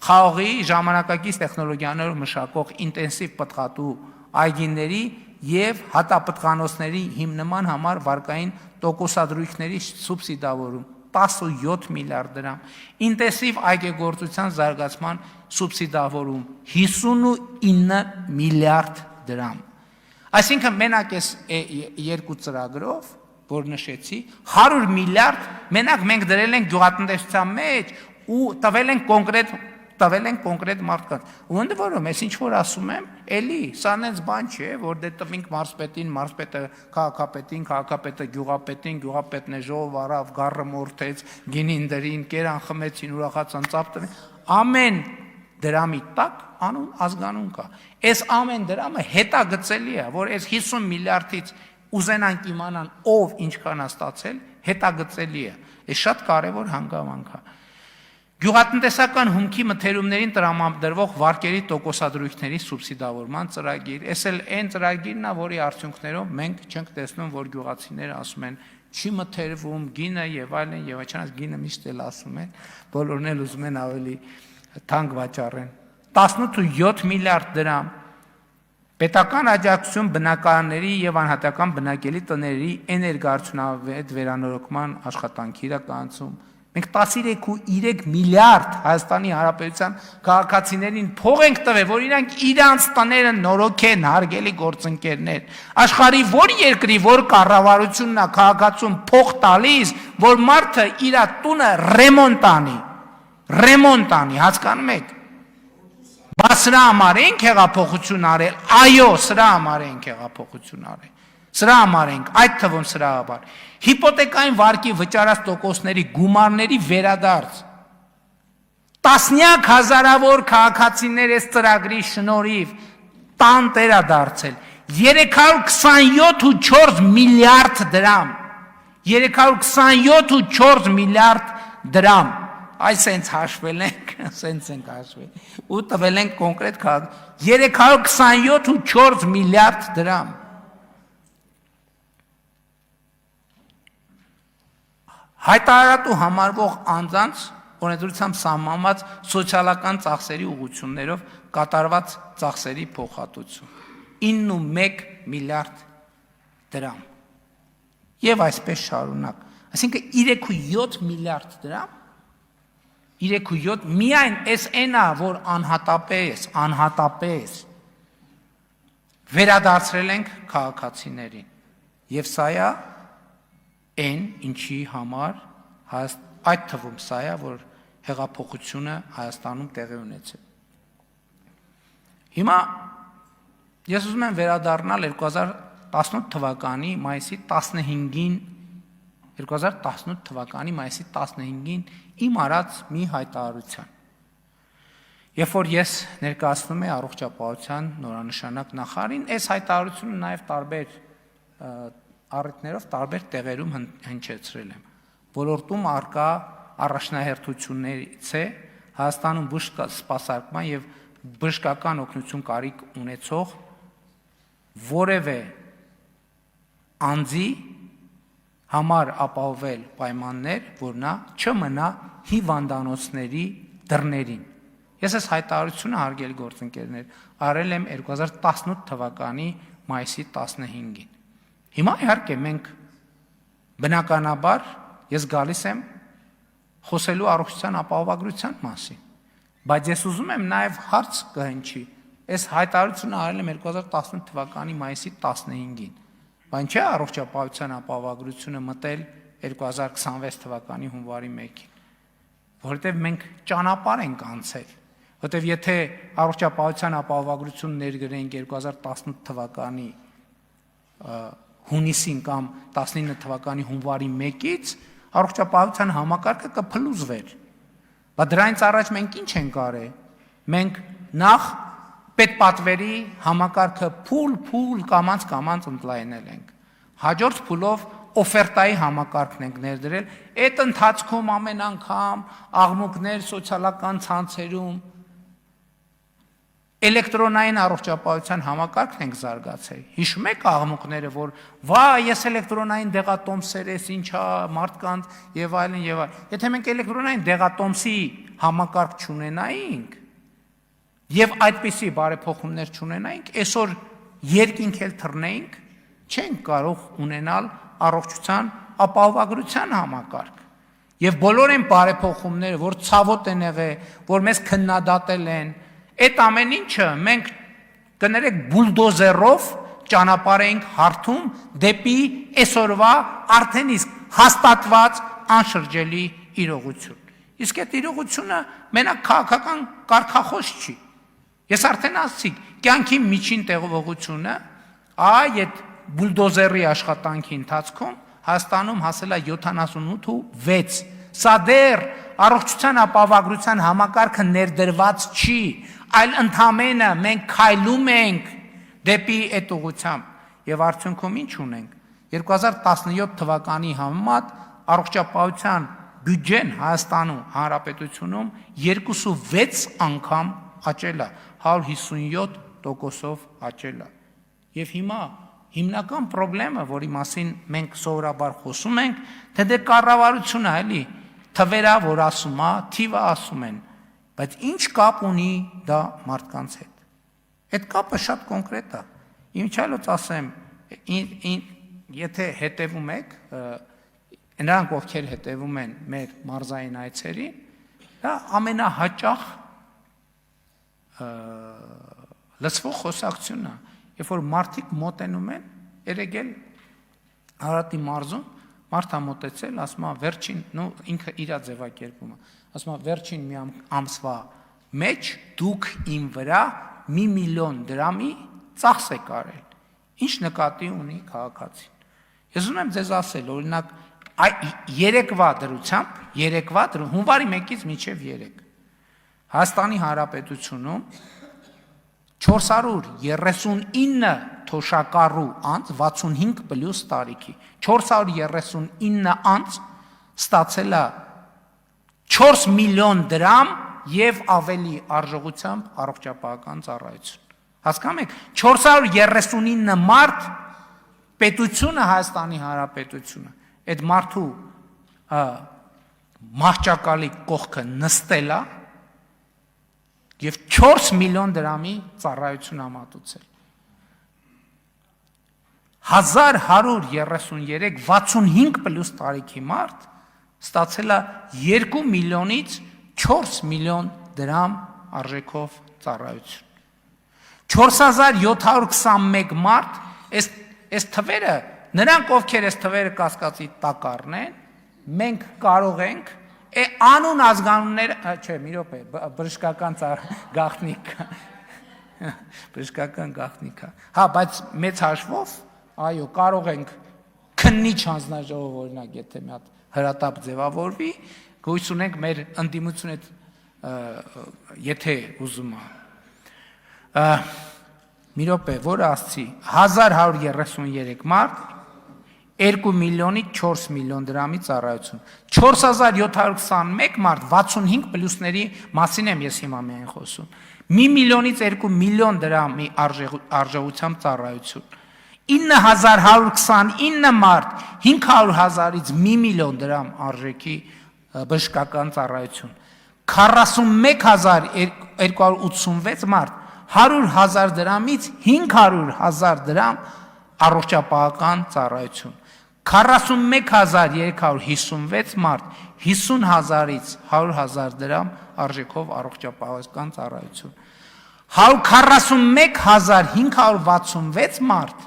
խաղողի ժամանակակից տեխնոլոգիաներով մշակող ինտենսիվ պտղատու այգիների եւ հատապտղանոցների հիմնման համար վարկային տոկոսադրույքների սուբսիդավորում 17 միլիարդ դրամ, ինտենսիվ այգեգործության զարգացման սուբսիդավորում 59 միլիարդ դրամ։ Այսինքն մենակ այս երկու ծրագրով, որ նշեցի, 100 միլիարդ մենակ մենք դրել ենք գյուղատնտեսության մեջ ու տվել ենք կոնկրետ մարդկանց։ Ու ընդ որում, ես ինչ որ ասում եմ, էլի, սա նենց բան չէ, որ դե տվինք մարզպետին, մարզպետը քաղաքապետին, քաղաքապետը գյուղապետին, գյուղապետն է ժողով արավ, գառը մորթեց, գինին դրին, կերան խմեցին, ուրախացան, ծափ տվին։ Ամեն դրամի տակ անուն ազգանուն կա։ Այս ամեն դրամը հետագծելի է, որ այս 50 միլիարդից ուզենանք իմանան ով ինչքան է ստացել, հետագծելի է։ Այս շատ կարևոր հանգամանք է։ Գյուղատնտեսական հումքի մթերումներին տրամադրվող վարկերի տոկոսադրույքների սուբսիդավորման ծրագիր, այս էլ այն ծրագիրն է, որի արդյունքներով մենք չենք տեսնում, որ գյուղացիները ասում են չի մթերվում գինը եւ այլն եւ այլն, գինը միշտ էլ ասում են, բոլորն էլ ուզում են ավելի թանկ վաճառեն։ 18.7 միլիարդ դրամ պետական աջակցություն բնակարանների եւ անհատական բնակելի տների էներգոարդյունավետ վերանորոգման աշխատանքի իրականացում։ Մենք 13.3 միլիարդ Հայաստանի Հանրապետության քաղաքացիներին փող ենք տվել, որ իրանք իրանց տները նորոգեն, հարգելի գործընկերներ։ Աշխարհի որ երկրի, որ կառավարությունն է քաղաքացուն փող տալիս, որ մարդը իր տունը ռեմոնտ անի, հասկանում եք։ Բա սրա համար ենք հեղափոխություն արել, այո, սրա համար ենք հեղափոխություն արել, սրա համար ենք, այդ թվում սրա համար, հիպոթեկային վարկի վճարած տոկոսների գումարների վերադարձ, տասնյակ հազարավոր քաղաքացիներ այս ծրագրի շնորհիվ տան տերա դարձել, 327.4 միլիարդ դրամ, 327.4 միլիարդ դրամ, այս սենց հաշվել ենք, սենց ենք հաշվել, ու տվել ենք կոնկրետ 327.4 միլիարդ դրամ, հայտարարատու համարվող անձանց օրենսդրությամբ սահմանված սոցիալական ծախսերի ուղղություններով կատարված ծախսերի փոխհատուցում 9.1 միլիարդ դրամ եւ այսպես շարունակ, այսինքն 3.7 միլիարդ դրամ 3.7 միայն այս այնա, որ անհատապես վերադարձրել ենք քաղաքացիներին եւ սա է այն ինչի համար այդ թվում սա է, որ հեղափոխությունը Հայաստանում տեղի ունեցել։ Հիմա ես ուզում եմ վերադառնալ 2018 թվականի մայիսի 15-ին 2018 թվականի մայիսի 15-ին իմ արած մի հայտարարության։ Երբ որ ես ներկայացնում եմ առողջապահության նորանշանակ նախարարին, այս հայտարարությունը նաև տարբեր առիթներով տարբեր տեղերում հնչեցրել եմ։ Ոլորտում արկա առաջնահերթություններից է Հայաստանում բժշկ սպասարկման եւ բժշկական օգնություն կարիք ունեցող որևէ անձի համար ապահովել պայմաններ, որ նա չմնա հիվանդանոցների դռներին։ Ես այս հայտարարությունը հարգելի գործընկերներ արել եմ 2018 թվականի մայիսի 15-ին։ Հիմա իհարկե մենք բնականաբար ես գալիս եմ խոսելու առողջության ապահովագրության մասին, բայց ես ուզում եմ նաև հարց կհնչի, այս հայտարարությունը արել եմ 2018 թվականի մայիսի 15-ին, բայց չէ առողջապահության ապահովագրությունը մտել 2026 թվականի հունվարի 1-ին, որովհետև մենք ճանապարհ ենք անցել, որովհետև եթե առողջապահության ապահովագրություն ներգրենք 2018 թվականի հունիսին կամ 19 թվականի հունվարի 1-ից առողջապահության համակարգը կփլուզվեր։ Բայց դրանից առաջ մենք ինչ ենք արել։ Մենք նախ պետպատվերի համակարգը փուլ կամած ընդլայնել ենք։ Հաջորդ փուլով օֆերտայի համակարգն ենք ներդրել։ Այդ ընթացքում ամեն անգամ աղմուկներ սոցիալական ցանցերում էլեկտրոնային առողջապահության համակարգն ենք զարգացել։ Հիշում եք աղմուկները, որ վա, ես էլեկտրոնային դեղատոմսեր ես, ինչա, մարդկանց եւ այլն եւ այլն։ Եթե մենք էլեկտրոնային դեղատոմսի համակարգ չունենայինք եւ այդպիսի բարեփոխումներ չունենայինք, այսօր երկինք էլ թռնեինք, չենք կարող ունենալ առողջության ապահովագրության համակարգ։ Եվ բոլոր այն բարեփոխումները, որ ցավոտ են եղել, որ մեզ քննադատել են, այդ ամեն ինչը մենք կներեք բուլդոզերով ճանապարհ ենք հարթում դեպի այսօրվա արդեն իսկ հաստատված անշրջելի իրողություն։ Իսկ այդ իրողությունը մենակ քաղաքական կարգախոս չի։ Ես արդեն ասացի, կյանքի միջին տեղողությունը այդ բուլդոզերի աշխատանքի ընթացքում Հայաստանում հասել է 78.6։ Սա դեռ առողջության ապահովագրության համակարգը ներդրված չի, այլ ընդամենը մենք քայլում ենք դեպի այդ ուղղությամբ եւ արդյունքում ինչ ունենք 2017 թվականի համեմատ առողջապահության բյուջեն Հայաստանում Հանրապետությունում 2.6 անգամ աճել է 157%-ով աճել է եւ հիմա հիմնական խնդրեմը, որի մասին մենք սովորաբար խոսում ենք, թե դե կառավարությունը էլի թվերա, որ ասում է, թիվը ասում են, բայց ինչ կապ ունի դա մարդկանց հետ։ Այդ կապը շատ կոնկրետ է։ Ինչալոց ասեմ, եթե հետևում եք, նրանք ովքեր հետևում են մեր մարզային այցերի, դա ամենահաճախ լսվող խոսակցությունն է, երբ որ մարդիկ մոտենում են, երեգել Արարատի մարզում մարդը մոտեցել, ասում է վերջին, ինքը իր ձևակերպումը, ասում է վերջին մի ամսվա մեջ դուք իմ վրա 1 միլիոն դրամի ծախս եք արել։ Ինչ նկատի ունի քաղաքացին։ Ես ուզում եմ ձեզ ասել, օրինակ, հունվարի 1-ից մինչև 3 Հայաստանի Հանրապետությունում 439 թոշակառու անձ 65+ տարիքի 439 անձ ստացել է 4 միլիոն դրամ եւ ավելի արժողությամբ առողջապահական ծառայություն։ Հասկանում եք, 439 մարդ պետությունը Հայաստանի Հանրապետությունը այդ մարդու մահճակալի կողքը նստել է եւ 4 միլիոն դրամի ծառայություն համատուցել։ 1133 65+ տարիքի մարդ ստացել է 2 միլիոնից 4 միլիոն դրամ արժեքով ծառայություն։ 4721 մարդ, այս թվերը, նրանք ովքեր այս թվերը կասկածի տակ առնեն, մենք կարող ենք անուն ազգանուններ, չէ, մի րոպե, բժշկական գաղտնիք, բժշկական գաղտնիք, հա, բայց մեծ հաշվով, այո, կարող ենք քննիչ հանձնաժողով օրինակ, եթե մի հատ հրատապ ձևավորվի, գույս ունենք մեր ընդդիմությունը, եթե ուզում է, մի րոպե, որը ասցի, 1133 մարդ, 2 միլիոնից 4 միլիոն դրամի ծառայություն, 4721 մարդ 65+-ների մասին եմ ես հիմա միայն խոսում, 1 միլիոնից 2 միլիոն դրամի արժողությամբ ծառայություն, 9129 մարդ 500,000-ից 1 միլիոն դրամ արժեքի բժշկական ծառայություն, 41286 մարդ 100,000 դրամից 500,000 դրամ առողջապահական ծառայություն, 41356 մարդ 50,000-ից 100,000 դրամ արժեքով առողջապահական ծառայություն, 141566 մարդ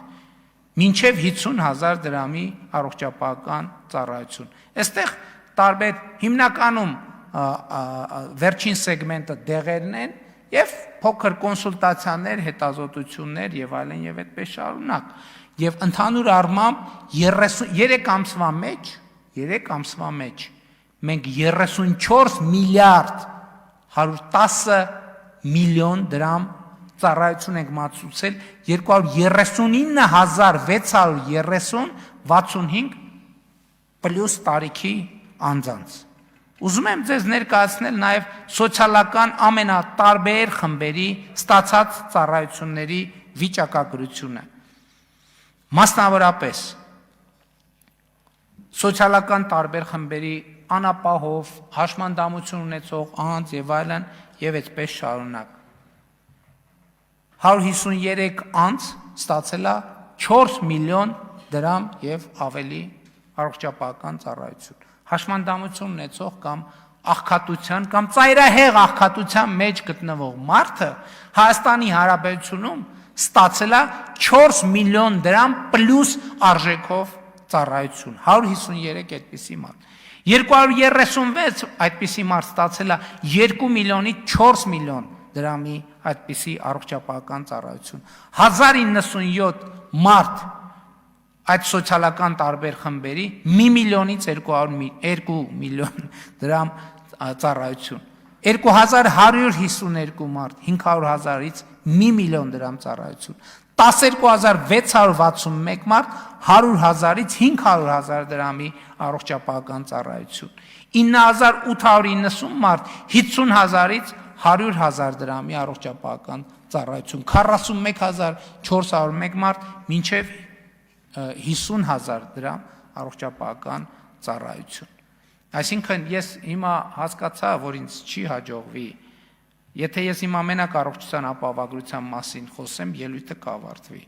մինչև 50,000 դրամի առողջապահական ծառայություն։ Այստեղ տարբեր հիմնականում վերջին սեգմենտը դեղերն են եւ փոքր կոնսուլտացիաներ, հետազոտություններ եւ այլն եւ այդպես շարունակ։ Եվ ընդհանուր առմամբ 3 ամսվա մեջ մենք 34 միլիարդ 110 միլիոն դրամ ծառայություն ենք մատուցել 239,630 65+ տարիքի անձանց։ Ուզում եմ ձեզ ներկայացնել նաև սոցիալական ամենատարբեր խմբերի ստացած ծառայությունների վիճակագրությունը։ Մասնավորապես սոցիալական տարբեր խմբերի անապահով, հաշմանդամություն ունեցող անձ եւ այլն եւ այդպես շարունակ։ 153 անձ ստացել է 4 միլիոն դրամ եւ ավելի առողջապահական ծառայություն։ Հաշմանդամություն ունեցող կամ աղքատության կամ ծայրահեղ աղքատության մեջ գտնվող մարդը Հայաստանի Հանրապետությունում ստացել է 4 միլիոն դրամ պլյուս արժեքով ծառայություն, 153 այդպիսի մարդ։ 236 այդպիսի մարդ ստացել է 2 միլիոնից 4 միլիոն դրամի այդպիսի առողջապահական ծառայություն։ 1097 մարդ այդ սոցիալական տարբեր խմբերի 1 միլիոնից 2 միլիոն դրամ ծառայություն, 2152 մարդ 500,000-ից 1 միլիոն դրամ ծառայություն, 12661 մարդ 100,000-ից 500,000 դրամի առողջապահական ծառայություն, 9890 մարդ 50,000-ից 100,000 դրամի առողջապահական ծառայություն, 41401 մարդ մինչև 50,000 դրամ առողջապահական ծառայություն։ Այսինքն ես հիմա հասկացա, որ ինձ չի հաջողվի, եթե ես հիմա մենակ առողջության ապահովագրության մասին խոսեմ, ելույթը կավարտվի։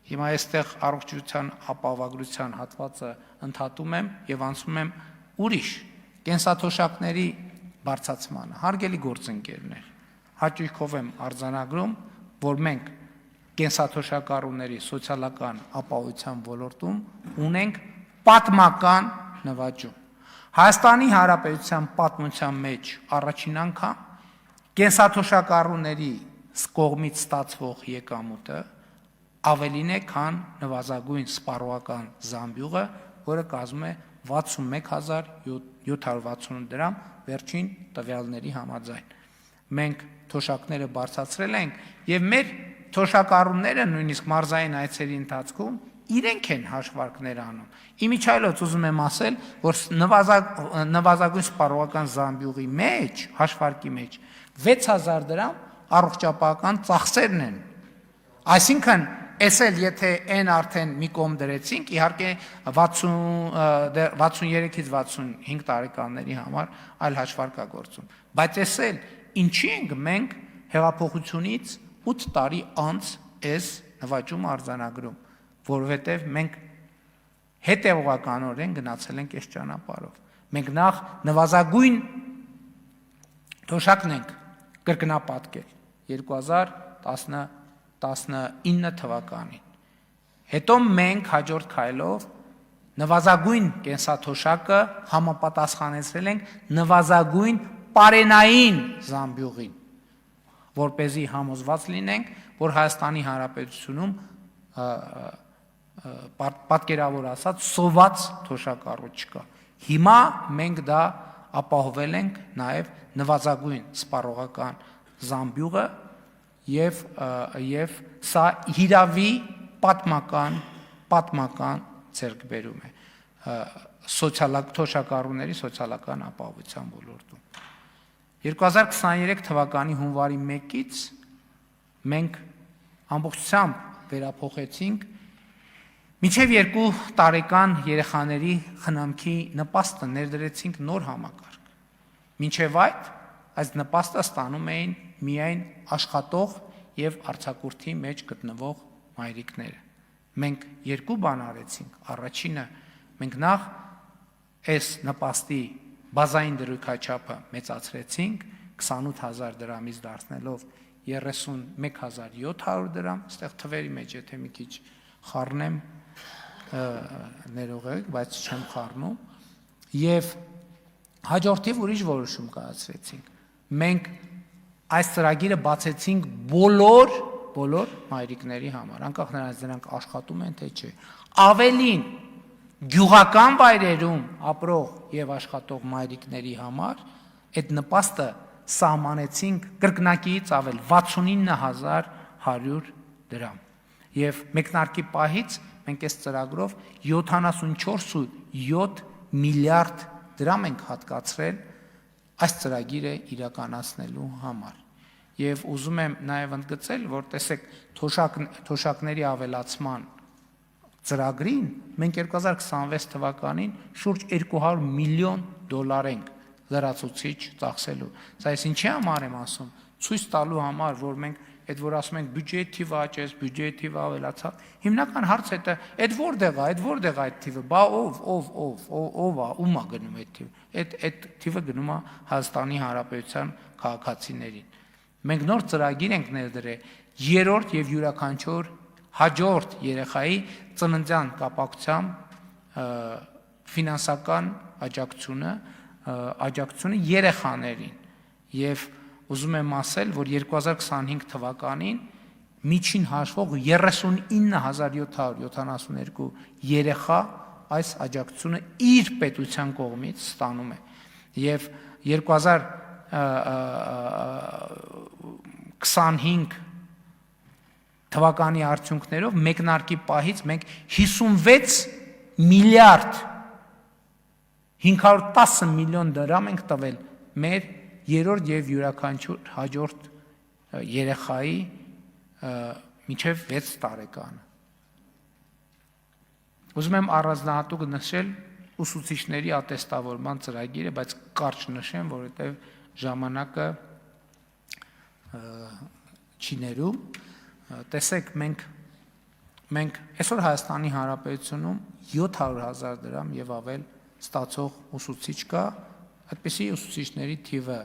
Հիմա այստեղ առողջության ապահովագրության հատվածը ընդհատում եմ եւ անցնում եմ ուրիշ կենսաթոշակների բարձրացմանը։ Հարգելի գործընկերներ, հաճույքով եմ արձանագրում, որ մենք կենսաթոշակառուների սոցիալական ապահովության ոլորտում ունենք պատմական նվաճում։ Հայաստանի Հանրապետության պատմության մեջ առաջին անգամ կենսաթոշակառուների կողմից ստացվող եկամուտը ավելին է, քան նվազագույն սպառողական զամբյուղը, որը կազմում է 61768 դրամ վերջին տվյալների համաձայն։ Մենք թոշակները բարձրացրել ենք եւ մեր թոշակառուները նույնիսկ մարզային այցերի ընթացքում իրենք են հաշվարկներ անում։ Իմիջայլոց ուզում եմ ասել, որ նվազագույն սպառողական զամբյուղի մեջ, հաշվարկի մեջ 6000 դրամ առողջապահական ծախսերն են։ Այսինքն Էս էլ եթե այն արդեն մի կողմ դրեցինք, իհարկե 63-ից 65 տարեկանների համար այլ հաշվարկագործում։ Բայց էս էլ ինչի ենք մենք հեղափոխությունից 8 տարի անց էս նվաճումը արձանագրում, որովհետև մենք հետևողականորեն գնացել ենք այս ճանապարհով։ Մենք նախ նվազագույն թոշակն ենք կրկնապատկել 2019 թվականին։ Հետո մենք հաջորդ քայլով նվազագույն կենսաթոշակը համապատասխանեցրել ենք նվազագույն պարենային զամբյուղին, որպեսզի համոզված լինենք, որ Հայաստանի Հանրապետությունում պատկերավոր ասած սոված թոշակառու չկա։ Հիմա մենք դա ապահովել ենք նաև նվազագույն սպառողական զամբյուղը եւ սա հիրավի պատմական ձեռքբերում է թոշակառուների սոցիալական ապահովության ոլորտում։ 2023 թվականի հունվարի 1-ից մենք ամբողջությամբ վերափոխեցինք մինչև 2 տարեկան երեխաների խնամքի նպաստը ներդրեցինք նոր համակարգ։ Մինչև այս նպաստը ստանում էին միայն աշխատող եւ արձակուրդի մեջ գտնվող մայրիկները։ Մենք երկու բան արեցինք։ Առաջինը մենք նախ այս նպաստի բազային դրույքաչափը մեծացրեցինք 28000 դրամից դարձնելով 31700 դրամ, այստեղ թվերի մեջ եթե մի քիչ խառնեմ ներողեք, բայց չեմ խառնում, եւ հաջորդիվ ուրիշ որոշում կայացրեցինք։ Մենք այս ծրագիրը բացեցինք բոլոր մայրիկների համար, անկախ նրանից նրանք աշխատում են թե չէ։ Ավելին գյուղական վայրերում ապրող եւ աշխատող մայրիկների համար այդ նպաստը սահմանեցինք կրկնակիից ավել 69100 դրամ։ Եվ մեկնարկի պահից մենք այս ծրագրով 74.7 միլիարդ դրամ ենք հատկացրել այս ծրագիրը իրականացնելու համար։ Եվ ուզում եմ նաև ընդգծել, որ տեսեք թոշակների ավելացման ծրագրին մենք 2026 թվականին շուրջ 200 միլիոն դոլար ենք լրացուցիչ ծախսելու։ Սա ես ինչի համար եմ ասում, ցույց տալու համար, որ մենք այդ որ ասում ենք բյուջեի թիվը աճեց, բյուջեի թիվը ավելացավ, հիմնական հարցը դա այդ որտեղ է այդ թիվը, բա ով է, ում է գնում այդ թիվը։ Այդ թիվը գնում է Հայաստանի Հանրապետության քաղաքացիներին։ Մենք նոր ծրագիր ենք ներդրել երրորդ եւ յուրաքանչյուր հաջորդ երեխայի ծննդյան կապակցությամբ ֆինանսական աջակցությունը երեխաներին եւ ուզում եմ ասել, որ 2025 թվականին միջին հաշվող 39772 երեխա այս աջակցությունը իր պետության կողմից ստանում է եւ 2025 թվականի արդյունքներով մեկնարկի պահից մենք 56 միլիարդ 510 միլիոն դրամ ենք տվել մեր երրորդ եւ յուրաքանչյուր հաջորդ երեխայի մինչև 6 տարեկանը։ Ուզում եմ առանձնահատուկ նշել ուսուցիչների ատեստավորման ծրագիրը, բայց կարճ նշեմ, որովհետև ժամանակը չի ներում։ Տեսեք, մենք այսօր Հայաստանի Հանրապետությունում 700,000 դրամ եւ ավել ստացող ուսուցիչ կա, այդպիսի ուսուցիչների թիվը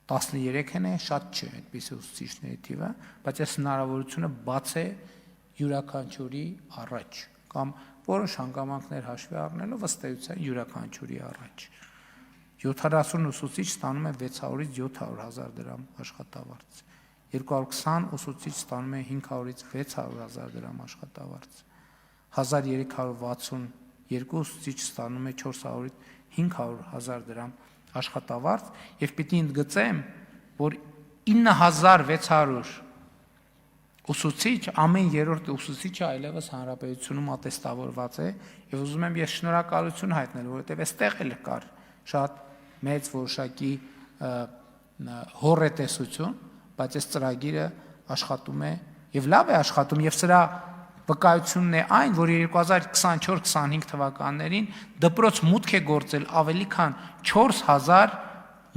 13-ն է, շատ չէ այդպիսի ուսուցիչների թիվը, բայց այս հնարավորությունը բաց է յուրաքանչյուրի առաջ կամ որոշ հանգամանքներ հաշվի առնելով ըստ էության յուրաքանչյուրի առաջ։ 70 ուսուցիչ ստանում է 600-ից 700,000 դրամ աշխատավարձ, 220 ուսուցիչ ստանում է 500-ից 600,000 դրամ աշխատավարձ, 1362 ուսուցիչ ստանում է 400-ից 500,000 դրամ աշխատավարձ, եւ պիտի ընդգծեմ, որ 9600 ուսուցիչ, ամեն երրորդ ուսուցիչը այլևս հանրապետությունում ատեստավորված է, եւ ուզում եմ ես շնորհակալություն հայտնել, որովհետեւ այստեղ էլ կար շատ մեծ որոշակի հոռետեսություն, բայց այս ծրագիրը աշխատում է եւ լավ է աշխատում եւ սրա վկայությունն է այն, որ 2024-25 թվականներին դպրոց մուտք է գործել ավելի քան 4000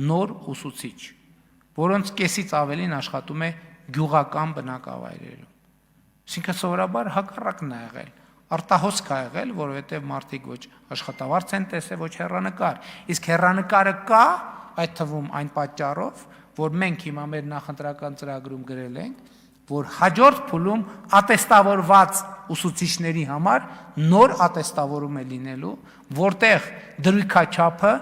նոր ուսուցիչ, որոնց կեսից ավելին աշխատում է գյուղական բնակավայրերում։ Այսինքն սովորաբար հակառակն է եղել, արտահոսք է եղել, որովհետև մարդիկ ոչ աշխատավարձ են տեսել, ոչ հեռանկար։ Իսկ հեռանկարը կա, այդ թվում այն պատճառով, որ մենք հիմա մեր նախընտրական ծրագրում գրել ենք, որ հաջորդ փուլում ատեստավորված ուսուցիչների համար նոր ատեստավորում է լինելու, որտեղ դրույքաչափը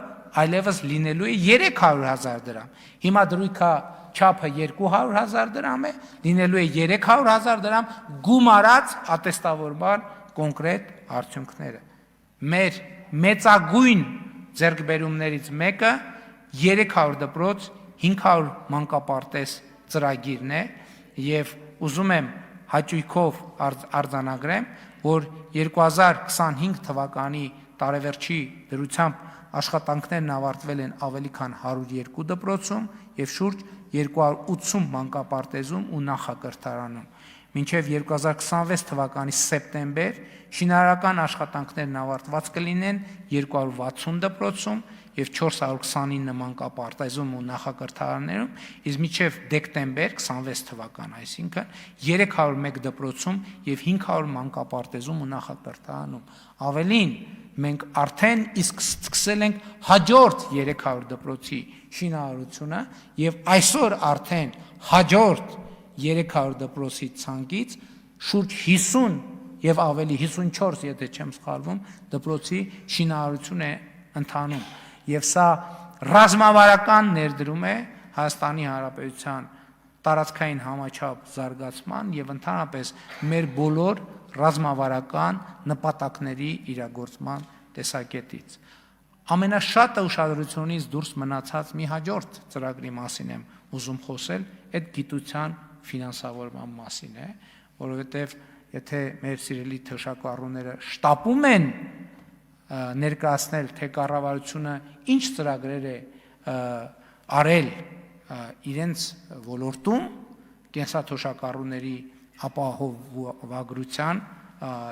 այլևս լինելու է 300,000 դրամ։ Հիմա դրույքաչափը 200,000 դրամ է, լինելու է 300,000 դրամ գումարած ատեստավորման կոնկրետ արդյունքները։ Մեր մեծագույն ձեռքբերումներից մեկը 300 դպրոց, 500 մանկապարտեզ ծրագիրն է եւ ուզում եմ հաճույքով արձանագրեմ, որ 2025 թվականի տարեվերջի դրությամբ աշխատանքներն ավարտվել են ավելի քան 102 դպրոցում եւ շուրջ 280 մանկապարտեզում ու նախակրթարանում։ Մինչև 2026 թվականի սեպտեմբեր շինարարական աշխատանքներն ավարտված կլինեն 260 դպրոցում եւ 429 մանկապարտեզում ու նախակրթարաններում, իսկ մինչև դեկտեմբեր 26 թվական, այսինքն 301 դպրոցում եւ 500 մանկապարտեզում ու նախակրթարանում։ Ավելին, մենք արդեն իսկ սկսել ենք հաջորդ 300 դպրոցի շինարարությունը եւ այսօր արդեն հաջորդ 300 դպրոցի ցանկից շուրջ 50 եւ ավելի 54, եթե չեմ սխալվում, դպրոցի շինարարություն է ընթանում։ Եվ սա ռազմավարական ներդրում է Հայաստանի Հանրապետության տարածքային համաչափ զարգացման եւ ընդհանրապես մեր բոլոր ռազմավարական նպատակների իրագործման տեսակետից։ Ամենաշատը ուշադրությունից դուրս մնացած մի հաջորդ ծրագրի մասին եմ ուզում խոսել, այդ գիտության ֆինանսավորման մասին է, որովհետև եթե մեր սիրելի թշակառուները շտապում են ներկայացնել, թե կառավարությունը ինչ ծրագրեր է արել իրենց ոլորտում կենսաթոշակառուների ապահովագրության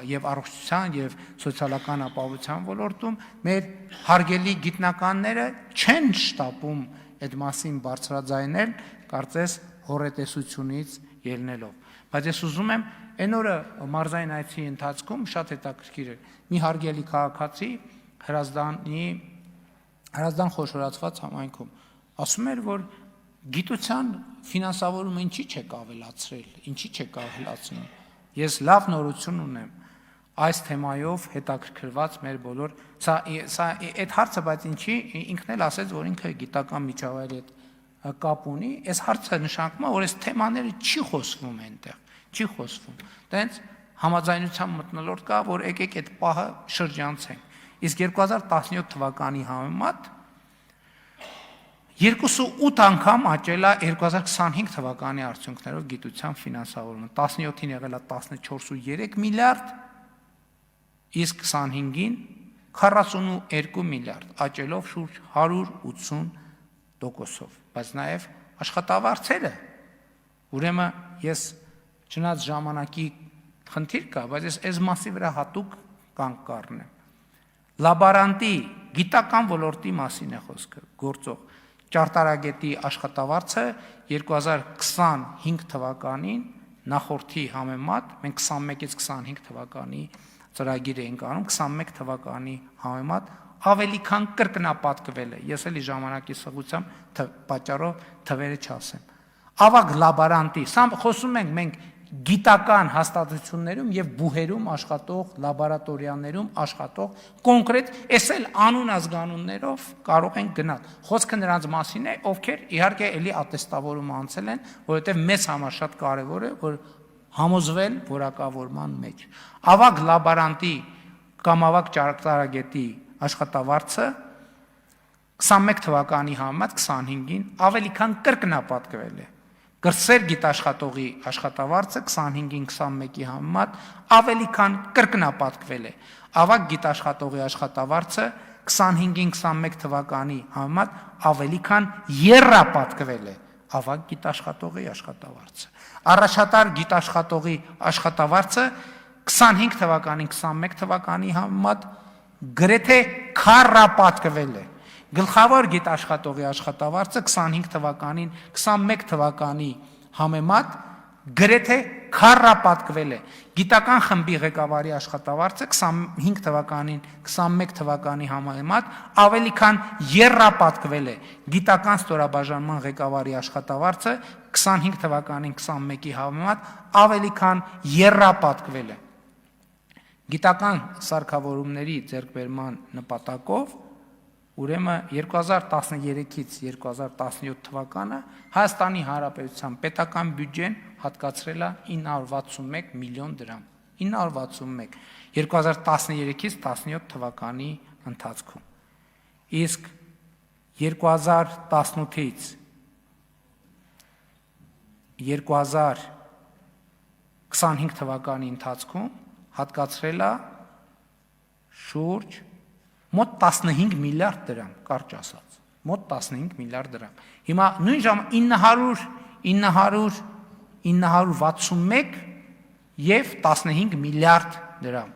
եւ առողջության եւ սոցիալական ապահովության ոլորտում մեր հարգելի գիտնականները չեն շտապում այդ մասին բարձրաձայնել, կարծես հոռետեսությունից ելնելով։ Բայց ես ուզում եմ այն օրը մարզային այցի ընթացքում շատ հետաքրքիր էր մի հարգելի քաղաքացի Հրազդան խոշորացված համայնքում ասում էր, որ գիտության ֆինանսավորումը ինչի չեք ավելացրել, ինչի չեք ավելացնում։ Ես լավ նորություն ունեմ այս թեմայով հետաքրքրված մեր բոլոր սա այդ հարցը, բայց ինչի ինքն էլ ասեց, որ ինքը գիտական միջավայրի հետ կապ ունի, այս հարցը նշանակում է, որ այս թեմաները չի խոսվում այնտեղ, չի խոսվում։ Տենց համաձայնության մթնոլորտ կա, որ եկեք այդ պահը շրջանցենք։ Իսկ 2017 թվականի համեմատ 2.8 անգամ աճել է 2025 թվականի արդյունքներով գիտության ֆինանսավորումը։ 17-ին եղել է 14.3 միլիարդ, իսկ 25-ին 42 միլիարդ, աճելով շուրջ 180%-ով։ Բայց նաև աշխատավարձերը, ուրեմն ես չնայած ժամանակի խնդիր կա, բայց ես այս մասի վրա հատուկ կանգ կառնեմ։ Լաբորանտի գիտական ոլորտի մասին է խոսքը, գործող ճարտարագետի աշխատավարձը 2025 թվականին նախորդի համեմատ, մենք 21-ից 25 թվականի ծրագիր էինք անում, 21 թվականի համեմատ ավելի քան կրկնապատկվել է։ Ես էլի ժամանակի սղությամբ պատճառով թվերը չասեմ։ Ավագ լաբորանտի, սա խոսում ենք մենք գիտական հաստատություններում եւ բուհերում աշխատող, լաբորատորիաներում աշխատող կոնկրետ էսել անուն ազգանուններով կարող են գնալ։ Խոսքը նրանց մասին է, ովքեր իհարկե էլի ատեստավորում անցել են, որովհետեւ մեզ համար շատ կարեւոր է, որ համոզվել որակավորման մեջ։ Ավագ լաբորանտի կամ ավագ ճարտարագետի աշխատավարձը 21 թվականի համեմատ 25-ին ավելի քան կրկնապատկվել է։ Կրսեր գիտաշխատողի աշխատավարձը 25-ին 21-ի համեմատ ավելի քան կրկնապատկվել է։ Ավագ գիտաշխատողի աշխատավարձը 25-ին 21 թվականի համեմատ ավելի քան եռապատկվել է։ Ավագ գիտաշխատողի աշխատավարձը։ Առաջատար գիտաշխատողի աշխատավարձը 25 թվականին 21 թվականի համեմատ գրեթե քառապատկվել է։ Գլխավոր գիտաշխատողի աշխատավարձը 25 թվականին 21 թվականի համեմատ գրեթե քառապատկվել է։ Գիտական խմբի ղեկավարի աշխատավարձը 25 թվականին 21 թվականի համեմատ ավելի քան եռապատկվել է։ Գիտական ստորաբաժանման ղեկավարի աշխատավարձը 25 թվականին 21-ի համեմատ ավելի քան եռապատկվել է։ Գիտական սարքավորումների ձեռքբերման նպատակով ուրեմն 2013-ից 2017 թվականը Հայաստանի Հանրապետության պետական բյուջեն հատկացրել է 961 միլիոն դրամ։ 961 2013-ից 17 թվականի ընթացքում։ Իսկ 2018-ից 2025 թվականի ընթացքում հատկացրել է շուրջ մոտ 15 միլիարդ դրամ, կարճ ասած, մոտ 15 միլիարդ դրամ։ Հիմա նույն ժամը 961 եւ 15 միլիարդ դրամ։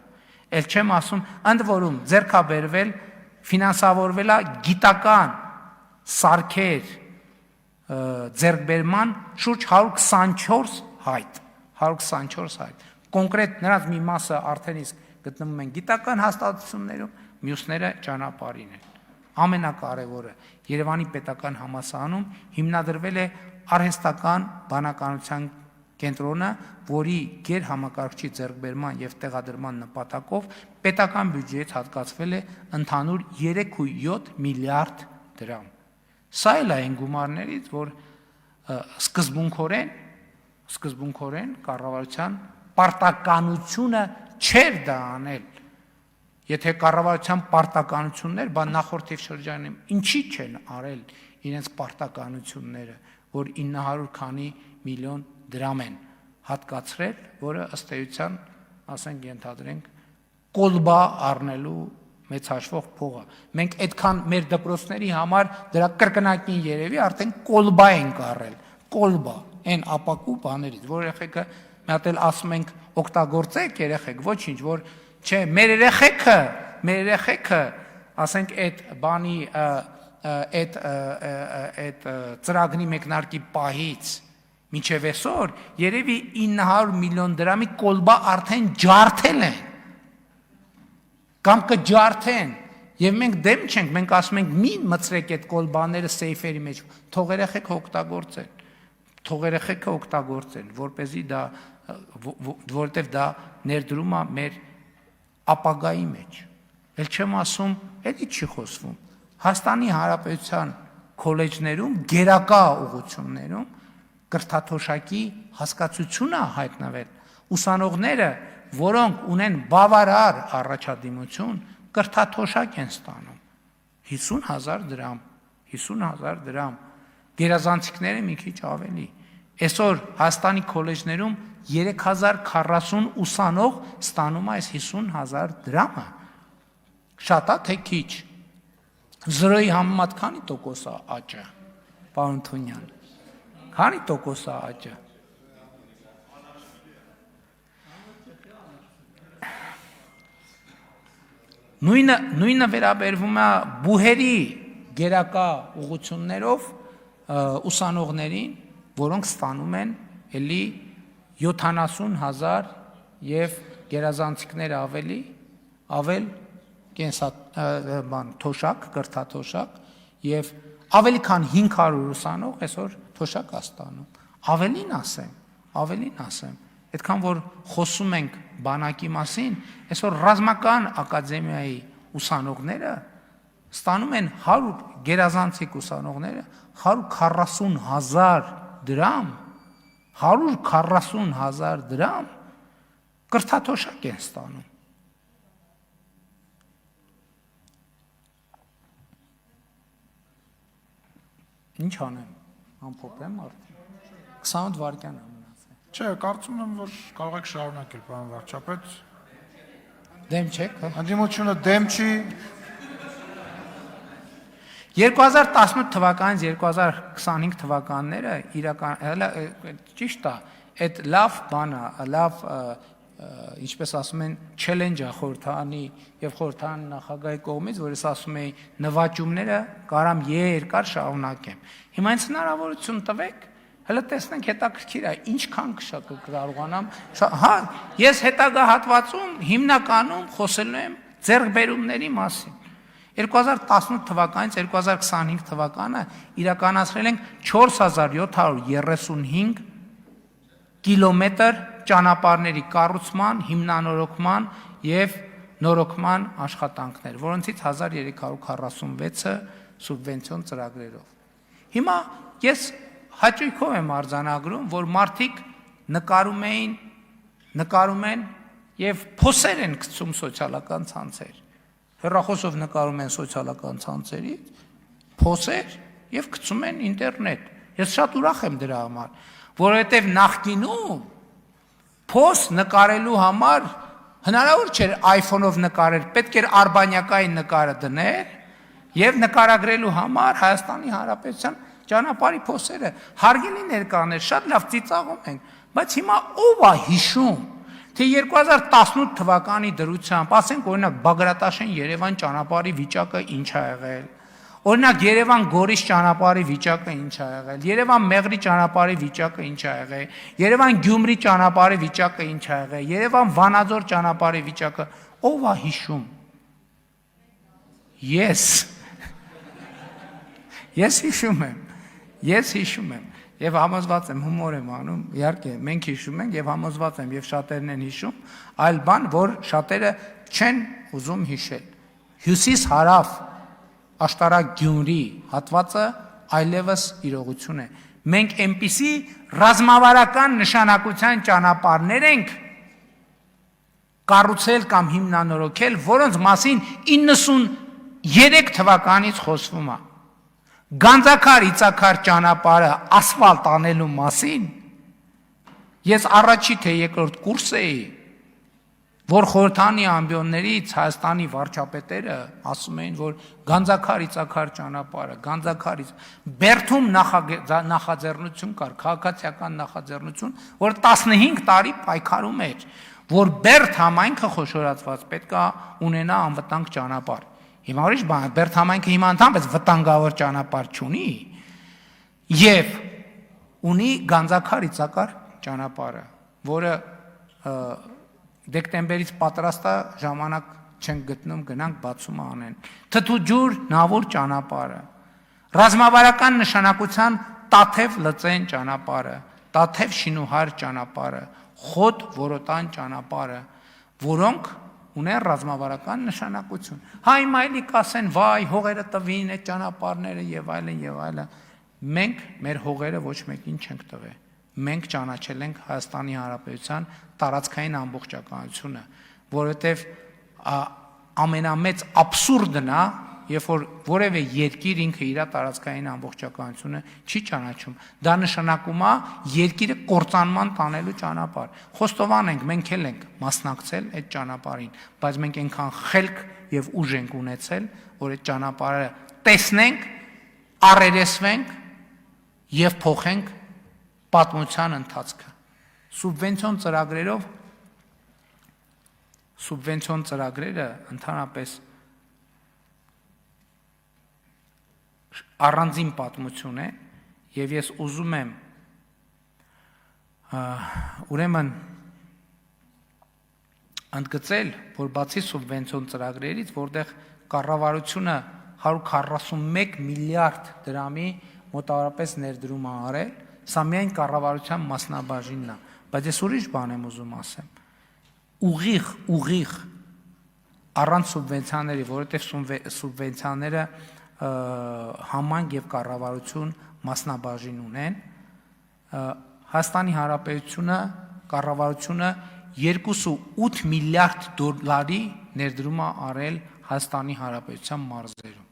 Էլ չեմ ասում, ընդ որում ձեռքաբերվել ֆինանսավորվել է գիտական սարքեր ձեռքբերման շուրջ 124 հայտ, 124 հայտ։ Կոնկրետ նրանց մի մասը արդեն իսկ գտնվում են գիտական հաստատություններում, մյուսները ճանապարհին են։ Ամենակարևորը Երևանի պետական համալսարանում հիմնադրվել է արհեստական բանականության կենտրոնը, որի գերհամակարգչի ձեռքբերման եւ տեղադրման նպատակով պետական բյուջեից հատկացվել է ընդհանուր 3.7 միլիարդ դրամ։ Սա էլ այն գումարներից, որ սկզբունքորեն կառավարության պարտականությունը չէր դա անել։ Եթե կառավարության պարտականություններ, բան նախորդ շրջանում ինչի չեն արել իրենց պարտականությունները, որ 900 քանի միլիոն դրամ են հատկացրել, որը ըստ էության, ասենք ենթադրենք, կոլբա առնելու մեծ հաշվով փողը։ Մենք այդքան մեր դպրոցների համար դրա կրկնակին երևի արդեն կոլբա ենք առել, կոլբա, այն ապակու բաներից, որ երեխեքը մի հատ էլ ասում ենք օգտագործեք երեխեք, ոչինչ, որ չէ, մեր երեխեքը, ասենք այդ բանի այդ ծրագրի մեկնարկի պահից մինչև այսօր երևի 900 միլիոն դրամի կոլբա արդեն ջարդել են կամ կջարդեն եւ մենք դեմ չենք, մենք ասում ենք մի մցրեք այդ կոլբաները սեյֆերի մեջ, թող երեխեքը օգտագործեն, որպեսզի դա որտեվ դա ներդրում է մեր ապագայի մեջ։ Էլ չեմ ասում, էլի չի խոսվում։ Հայաստանի Հանրապետության քոլեջներում, գերակա ուղղություններում կրթաթոշակի հասկացություն է հայտնվել։ Ուսանողները, որոնք ունեն բավարար առաջադիմություն, կրթաթոշակ են ստանում 50,000 դրամ, 50,000 դրամ, գերազանցիկները մի քիչ ավելի։ Այսօր Հայաստանի քոլեջներում 3040 ուսանող ստանում է այս 50,000 դրամը։ Շատ է թե քիչ։ 0-ի համեմատ քանի տոկոս է աճը, պարոն Թունյան։ Քանի տոկոս է աճը։ Նույնը վերաբերվում է բուհերի գերակա ուղղություններով ուսանողներին, որոնք ստանում են էլի 70,000 եւ գերազանցիկներ ավել թոշակ, կրթաթոշակ եւ ավելի քան 500 ուսանող այսօր թոշակ է ստանում։ Ավելին ասեմ, այդքան որ խոսում ենք բանակի մասին, այսօր ռազմական ակադեմիայի ուսանողները ստանում են 100 գերազանցիկ ուսանողները 140,000 դրամ, 140,000 դրամ կրթաթոշակ են ստանում։ Ինչ անեմ, ամփոփեմ արդեն։ 28 վայրկյան է մնացել։ Չէ, կարծում եմ, որ կարող եք շարունակել, պարոն վարչապետ։ Դեմ չեք, հա։ Ընդդիմությունը դեմ չի։ 2018 թվականից 2025 թվականները իրական հələ ճիշտ է, այդ լավ բան է, լավ ինչպես ասում են challenge-ը խորհրդանի եւ խորհրդան նախագահի կողմից, որ ես ասում եի նվաճումները կարամ երկար շարունակեմ։ Հիմա ինձ հնարավորություն տվեք, հələ տեսնենք հետաքրքիր է, ինչքան կարողանամ, հա, ես հետագա հատվածում հիմնականում խոսելու եմ ձեռքբերումների մասին։ 2018 թվականից 2025 թվականը իրականացրել ենք 4735 կիլոմետր ճանապարհների կառուցման, հիմնանորոգման եւ նորոգման աշխատանքներ, որոնցից 1346-ը սուբվենցիոն ծրագրերով։ Հիմա ես հաճույքով եմ արձանագրում, որ մարդիկ նկարում են եւ փոսեր են գցում սոցիալական ցանցեր։ Հեռախոսով նկարում են սոցիալական ցանցերից, փոսեր եւ գցում են ինտերնետ։ Ես շատ ուրախ եմ դրա համար, որովհետեւ նախկինում փոս նկարելու համար հնարավոր չէր iPhone-ով նկարել, պետք էր արբանյակային նկարը դնել եւ նկարագրելու համար Հայաստանի Հանրապետության ճանապարհի փոսերը հարգելի ներկաներ, շատ լավ ծիծաղում ենք, բայց հիմա ով է հիշում, թե 2018 թվականի դրությամբ, ասենք օրինակ Բագրատաշեն-Երևան ճանապարհի վիճակը ինչ ա եղել, օրինակ Երևան-Գորիս ճանապարհի վիճակը ինչ ա եղել, Երևան-Մեղրի ճանապարհի վիճակը ինչ ա եղել, Երևան-Գյումրի ճանապարհի վիճակը ինչ ա եղել, Երևան-Վանաձոր ճանապարհի վիճակը, ով է հիշում։ Ես հիշում եմ, եւ համոզված եմ հումոր եմ անում, իհարկե մենք հիշում ենք եւ համոզված եմ եւ շատերն են հիշում, այլ բան, որ շատերը չեն ուզում հիշել։ Հյուսիս-հարավ Աշտարակ-Գյումրի հատվածը այլևս իրողություն է։ Մենք այնպիսի ռազմավարական նշանակության ճանապարհներ ենք կառուցել կամ հիմնանորոգել, որոնց մասին 93 թվականից խոսվում է։ Գանձակար-Իցակար ճանապարհը ասֆալտ անելու մասին ես առաջի թե երկրորդ կուրս էի, որ խորհրդանի ամբիոններից Հայաստանի վարչապետերը ասում էին, որ Գանձակար-Իցակար ճանապարհը, Բերդում նախաձեռնություն կար, քաղաքացիական նախաձեռնություն, որ 15 տարի պայքարում էր, որ Բերդ համայնքը խոշորացված պետք է ունենա անվտանգ ճանապարհ։ Հիմա ուրիշ բան, Բերդ համայնքը հիմա ընդհանրապես վտանգավոր ճանապարհ չունի եւ ունի Գանձակար-Իցակար ճանապարհը, որը դեկտեմբերից պատրաստ է, ժամանակ չենք գտնում, գնանք բացումը անեն։ Թթուջուր նավոր ճանապարհը, ռազմավարական նշանակության Տաթև-Լծեն ճանապարհը, Տաթև-Շինուհար ճանապարհը, Խոտ-Որոտան ճանապարհը, որոնք ունեն ռազմավարական նշանակություն։ Հայ մայլի կասեն, վայ, հողերը տվին այդ ճանապարհները եւ այլն։ Մենք մեր հողերը ոչ մեկին չենք տվել։ Մենք ճանաչել ենք Հայաստանի Հանրապետության տարածքային ամբողջականությունը, որովհետեւ ամենամեծ աբսուրդն է, երբ որ որևէ երկիր ինքը իր տարածքային ամբողջականությունը չի ճանաչում, դա նշանակում է երկիրը կործանման տանելու ճանապարհ։ Խոստովան ենք, մենք էլ ենք մասնակցել այդ ճանապարհին, բայց մենք այնքան խելք եւ ուժ ենք ունեցել, որ այդ ճանապարհը տեսնենք, առերեսվենք եւ փոխենք պատմության ընթացքը։ Սուբվենցիոն ծրագրերը ընդհանրապես առանձին պատմություն է եւ ես ուզում եմ ուրեմն ընդգծել, որ բացի սուբվենցիոն ծրագրերից, որտեղ կառավարությունը 141 միլիարդ դրամի մոտավորապես ներդրում է արել, սա միայն կառավարության մասնաբաժինն է, բայց ես ուրիշ բան եմ ուզում ասեմ։ Ուղիղ առանց սուբվենցիաների, որովհետև սուբվենցիաները համայնք եւ կառավարություն մասնաբաժին ունեն, Հայաստանի Հանրապետությունը կառավարությունը 2.8 միլիարդ դոլարի ներդրում է արել Հայաստանի Հանրապետության մարզերում։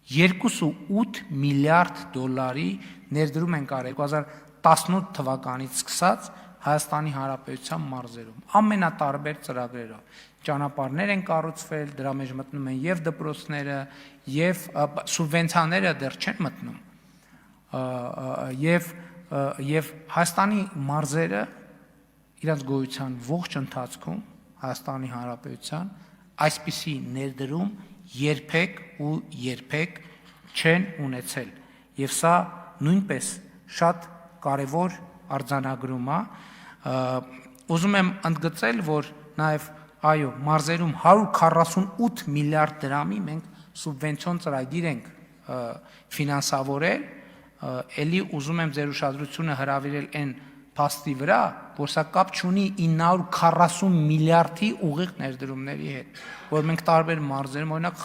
2.8 միլիարդ դոլարի ներդրում են արել 2018 թվականից սկսած Հայաստանի Հանրապետության մարզերում ամենատարբեր ծրագրերով ճանապարհներ են կառուցվել, դրա մեջ մտնում են եւ դպրոցները, եւ սուբվենցիաները դեռ չեն մտնում, եւ Հայաստանի մարզերը իրենց գոյության ողջ ընթացքում Հայաստանի Հանրապետության այսպիսի ներդրում երբեք չեն ունեցել, եւ սա նույնպես շատ կարևոր արձանագրում է։ Ուզում եմ ընդգծել, որ նաեւ այո, մարզերում 148 միլիարդ դրամի մենք սուբվենցիոն ծրագիր ենք ֆինանսավորել, ելի ուզում եմ ձեր ուշադրությունը հրավիրել այն փաստի վրա, որ սա կապ չունի 940 միլիարդի ուղիղ ներդրումների հետ, որ մենք տարբեր մարզերում, օրինակ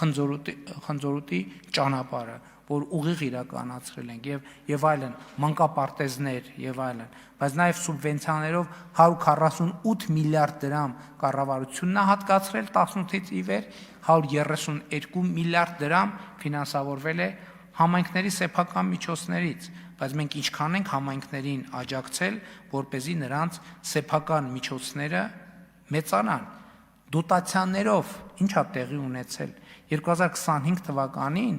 Խնձորուտի ճանապարհը, որ ուղիղ իրականացրել ենք եւ այլն, մանկապարտեզներ եւ այլն, բայց նաեւ սուբվենցիաներով 148 միլիարդ դրամ կառավարությունն է հատկացրել 18-ից ի վեր, 132 միլիարդ դրամ ֆինանսավորվել է համայնքների սեփական միջոցներից, բայց մենք ինչքան ենք համայնքներին աջակցել, որպեսզի նրանց սեփական միջոցները մեծանան։ Դոտացիաներով ինչա տեղի ունեցել 2025 թվականին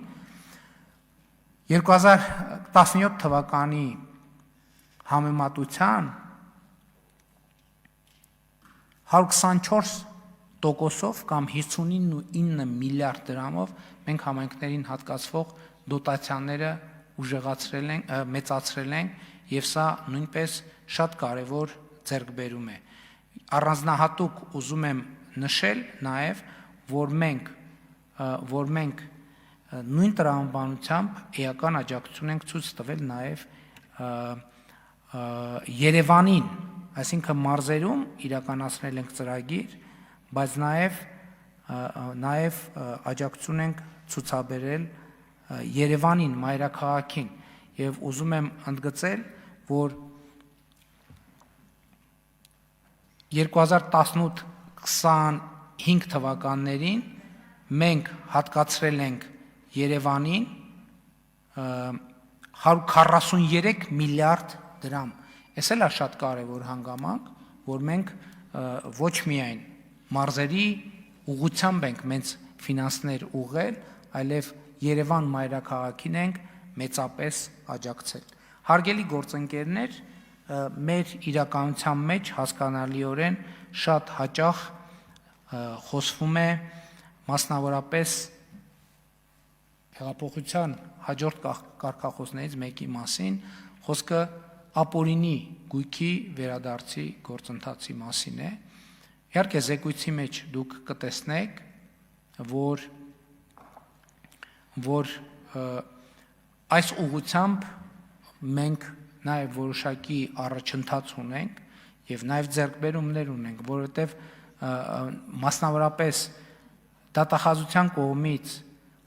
2017 թվականի համեմատության 124%-ով կամ 59 միլիարդ դրամով մենք համայնքներին հատկացվող դոտացիաները ուժեղացրել ենք, մեծացրել ենք եւ սա նույնպես շատ կարեւոր ձեռքբերում է։ Առանձնահատուկ ուզում եմ նշել նաեւ, որ մենք նույն տրամաբանությամբ էական աջակցություն ենք ցույց տվել նաեւ Երևանին, այսինքն մարզերում իրականացնել ենք ծրագիր, բայց նաեւ աջակցություն ենք ցուցաբերել Երևանին, մայրաքաղաքին, եւ ուզում եմ ընդգծել, որ 2018-25 թվականներին մենք հատկացրել ենք Երևանին 143 միլիարդ դրամ։ Այս էլ է շատ կարևոր հանգամանք, որ մենք ոչ միայն մարզերի ուղղությամբ ենք մենք ֆինանսներ ուղղել, այլև Երևան մայրաքաղաքին ենք մեծապես աջակցել։ Հարգելի գործընկերներ, մեր իրականության մեջ հասկանալիորեն շատ հաճախ խոսվում է մասնավորապես հեղափոխության հաջորդ կարգախոսներից մեկի մասին, խոսքը ապօրինի գույքի վերադարձի գործընթացի մասին է։ Իհարկե զեկույցի մեջ դուք կտեսնեք, որ այս ուղղությամբ մենք նաև որոշակի առաջընթաց ունենք եւ նաև ձեռքբերումներ ունենք, որովհետեւ մասնավորապես դատախազության կողմից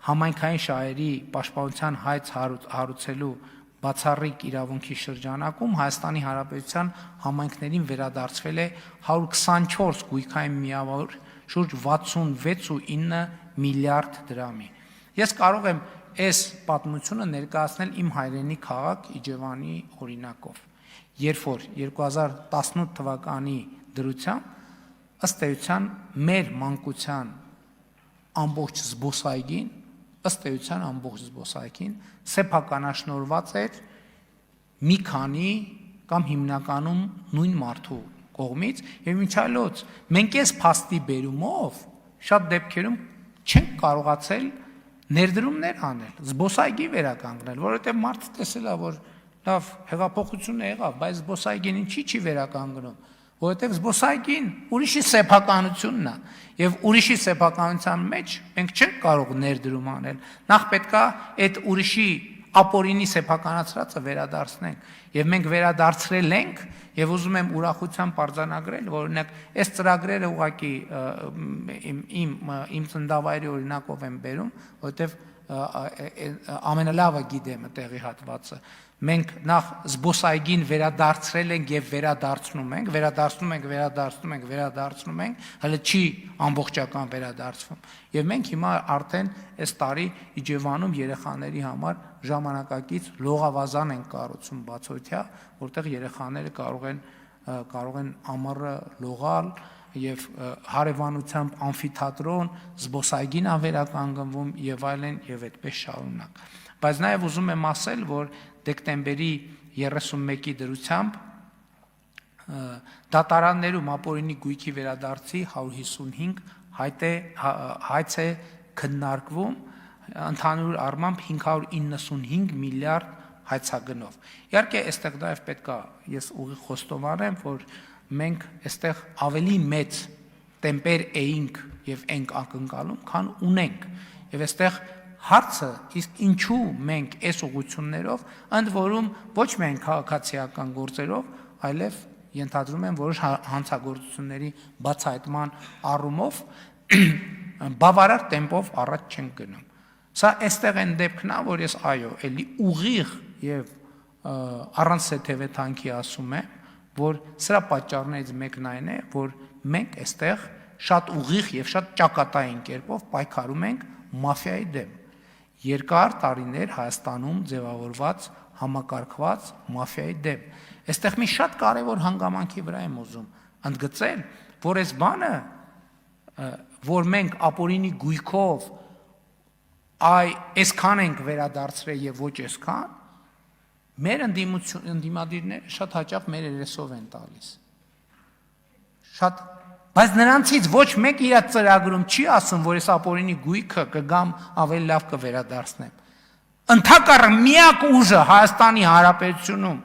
համայնքային շահերի պաշտպանության հայց հարուցելու բացառիկ իրավունքի շրջանակում Հայաստանի Հանրապետության համայնքներին վերադարձվել է 124 գույքային միավոր շուրջ 66.9 միլիարդ դրամի։ Ես կարող եմ այս պատմությունը ներկայացնել իմ հայրենի քաղաք Իջևանի օրինակով, երբ որ 2018 թվականի դրությամբ ըստ էության մեր մանկության ամբողջ զբոսայգին սեփականաշնորհված էր մի քանի կամ հիմնականում նույն մարդու կողմից եւ միջալոց մենք այս փաստի բերումով շատ դեպքերում չենք կարողացել ներդրումներ անել, զբոսայգի վերականգնել, որովհետեւ մարդը տեսել է, որ լավ հեղափոխությունը եղավ, բայց զբոսայգին ինչի չի վերականգնում, որովհետեւ զբոսայգին ուրիշի սեփականությունն է եւ ուրիշի սեփականության մեջ մենք չենք կարող ներդրում անել։ Նախ պետքա այդ ուրիշի ապօրինի սեփականացրածը վերադարձնենք։ Եվ մենք վերադարձրել ենք եւ ուզում եմ ուրախությամբ արձանագրել, որ օրինակ այս ծրագրերը ուղղակի իմ ծնդավայրի օրինակով եմ բերում, որովհետեւ ամենալավը գիտեմ տեղի հատվածը։ Մենք նախ զբոսայգին վերադարձրել ենք եւ վերադարձնում ենք, հələ չի ամբողջական վերադարձվում։ Եվ մենք հիմա արդեն այս տարի Իջևանում երեխաների համար ժամանակակից լողավազան ենք կառուցում բացօթյա, որտեղ երեխաները կարող են ամառը լողալ եւ հարևանությամբ ամֆիթատրոն, զբոսայգին անվերականգնվում եւ այլն եւ այդպես շարունակ։ Բայց նաեւ ուզում եմ ասել, որ դեկտեմբերի 31-ի դրությամբ դատարաններում ապօրինի գույքի վերադարձի 155 հայց է քննարկվում, ընդհանուր առմամբ 595 միլիարդ հայցագնով։ Իհարկե, այստեղ նաև պետք է ես ուղիղ խոստովանեմ, որ մենք այստեղ ավելի մեծ տեմպեր էինք եւ ենք ակնկալում, քան ունենք։ Եվ այստեղ հարցը իսկ ինչու մենք այս ուղղություններով, ընդ որում ոչ միայն քաղաքացիական գործերով, այլև ենթադրում եմ որոշ հանցագործությունների բացահայտման առումով բավարար տեմպով առաջ չենք գնում։ Սա այստեղ են դեպքն է, որ ես այո, էլի ուղիղ եւ առանց սեթևեթանքի ասում եմ, որ սրա պատճառներից մեկն այն է, որ մենք այստեղ շատ ուղիղ եւ շատ ճակատային կերպով պայքարում ենք մաֆիայի դեմ։ Երկար տարիներ Հայաստանում ձևավորված համակարգված մաֆիայի դեմ։ Այստեղ մի շատ կարևոր հանգամանքի վրա եմ ուզում ընդգծել, որ այս բանը, որ մենք ապօրինի գույքով այսքան ենք վերադարձրել եւ ոչ այսքան, մեր ընդդիմադիրները շատ հաճախ մեր երեսով են տալիս։ Բայց նրանցից ոչ մեկ իր ծրագրում չի ասում, որ այս ապօրինի գույքը կգամ ավելի լավ կվերադարձնեմ։ Ընդհակառը միակ ուժը Հայաստանի Հանրապետությունում,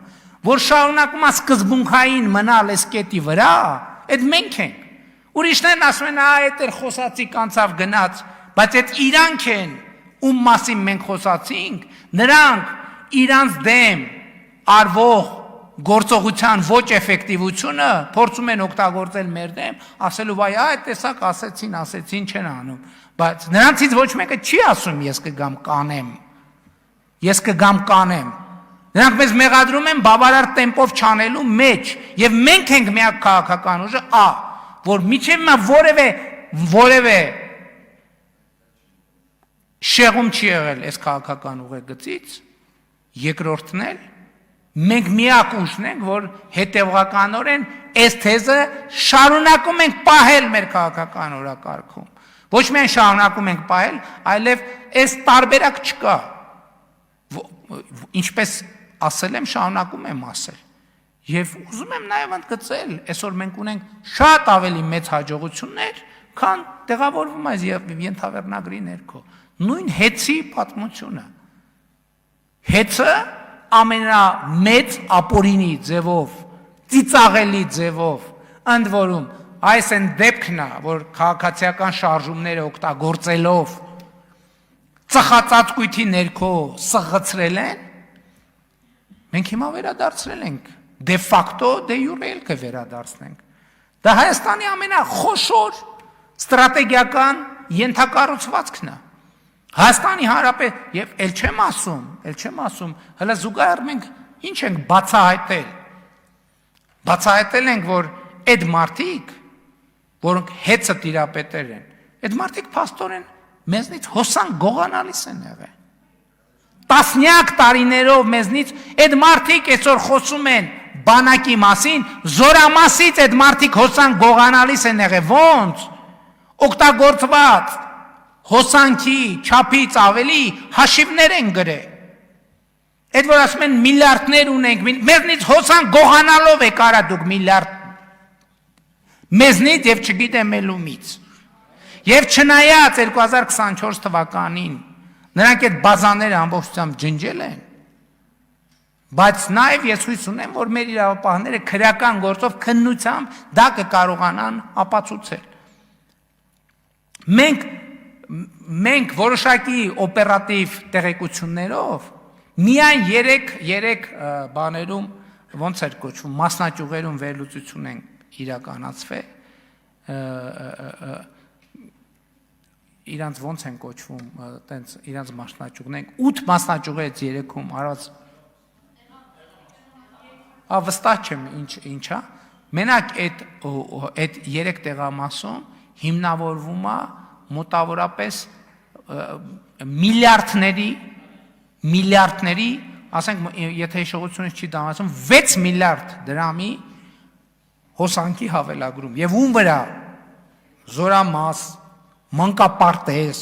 որ շարունակում է սկզբունքային մնալ այս կետի վրա, այդ մենք ենք։ Ուրիշներն ասում են, այդ էր խոսացի կանցավ գնաց, բայց այդ իրանք են, ում մասին մենք խոսացինք, նրանք իրանց դեմ արվող գործողության ոչ էֆեկտիվությունը փորձում են օգտագործել մեր դեմ, ասելու վայ, այդ տեսակ ասեցին չեն անում, բայց նրանցից ոչ մեկը չի ասում ես կգամ կանեմ։ Նրանք մեզ մեղադրում են բավարար տեմպով չանելու մեջ, եւ մենք ենք միակ քաղաքական ուժը, որ միջև որևէ շեղում չի եղել այս քաղաքական ուղեգծից, երկրորդն էլ մենք միակ ուժն ենք, որ հետևականորեն այս թեզը շարունակում ենք պահել մեր քաղաքական օրակարգում։ Ոչ միայն շարունակում ենք պահել, այլև այս տարբերակ չկա։ Ինչպես ասել եմ, շարունակում եմ ասել։ Եվ ուզում եմ նաև ընդգծել, այսօր մենք ունենք շատ ավելի մեծ հաջողություններ, քան տեղավորվում այս ենթավերնագրի ներքո։ Նույն հեծի պատմությունը։ Հեծը ամենամեծ ապօրինի ձևով, ծիծաղելի ձևով, ընդ որում այս են դեպքն է, որ քաղաքացիական շարժումները օգտագործելով ծխածածկույթի ներքո սղացրել են, մենք հիմա վերադարձրել ենք, դե ֆակտո, դե յուրե էլ կվերադարձնենք։ Դա Հայաստանի ամենախոշոր ստրատեգիական ենթակառուցվածքն է։ Հայաստանի Հանրապետություն եւ ել չեմ ասում, հələ զուգահեռ մենք ինչ ենք բացահայտել։ Բացահայտել ենք, որ այդ մարդիկ, որոնք հեծը տիրապետեր են, այդ մարդիկ փաստորեն մեզնից հոսան գողանալիս են եղել։ Տասնյակ տարիներով մեզնից այդ մարդիկ այսօր խոսում են բանակի մասին, զորամասից այդ մարդիկ հոսան գողանալիս են եղել, ոնց օգտագործված հոսանքի չափից ավելի հաշիվներ են գրել։ Այդ որ ասում են միլիարդներ ունենք, մեզնից հոսան գողանալով եք արա դուք միլիարդ։ Մեզնից եւ չգիտեմ ելումից։ Եվ չնայած 2024 թվականին նրանք այդ բազաները ամբողջությամբ ջնջել են, բայց նաեւ ես հույս ունեմ, որ մեր իրավապահները քրեական գործով քննությամբ դա կկարողանան ապացուցել։ Մենք որոշակի օպերատիվ տեղեկություններով Միայն 3 բաներում ոնց էր կոչվում, մասնաճյուղերում վերլուծություն են իրականացվել, իրանց ոնց են կոչվում, տենց իրանց մասնաճյուղներն 8 մասնաճյուղերից 3-ում արած վստահ չեմ ինչա, մենակ այդ 3 տեղամասում հիմնավորվում է մոտավորապես միլիարդների, ասենք, եթե հիշողությունից չի դամացում, 6 միլիարդ դրամի հոսանքի հավելագրում, եւ ում վրա զորամաս, մանկապարտեզ,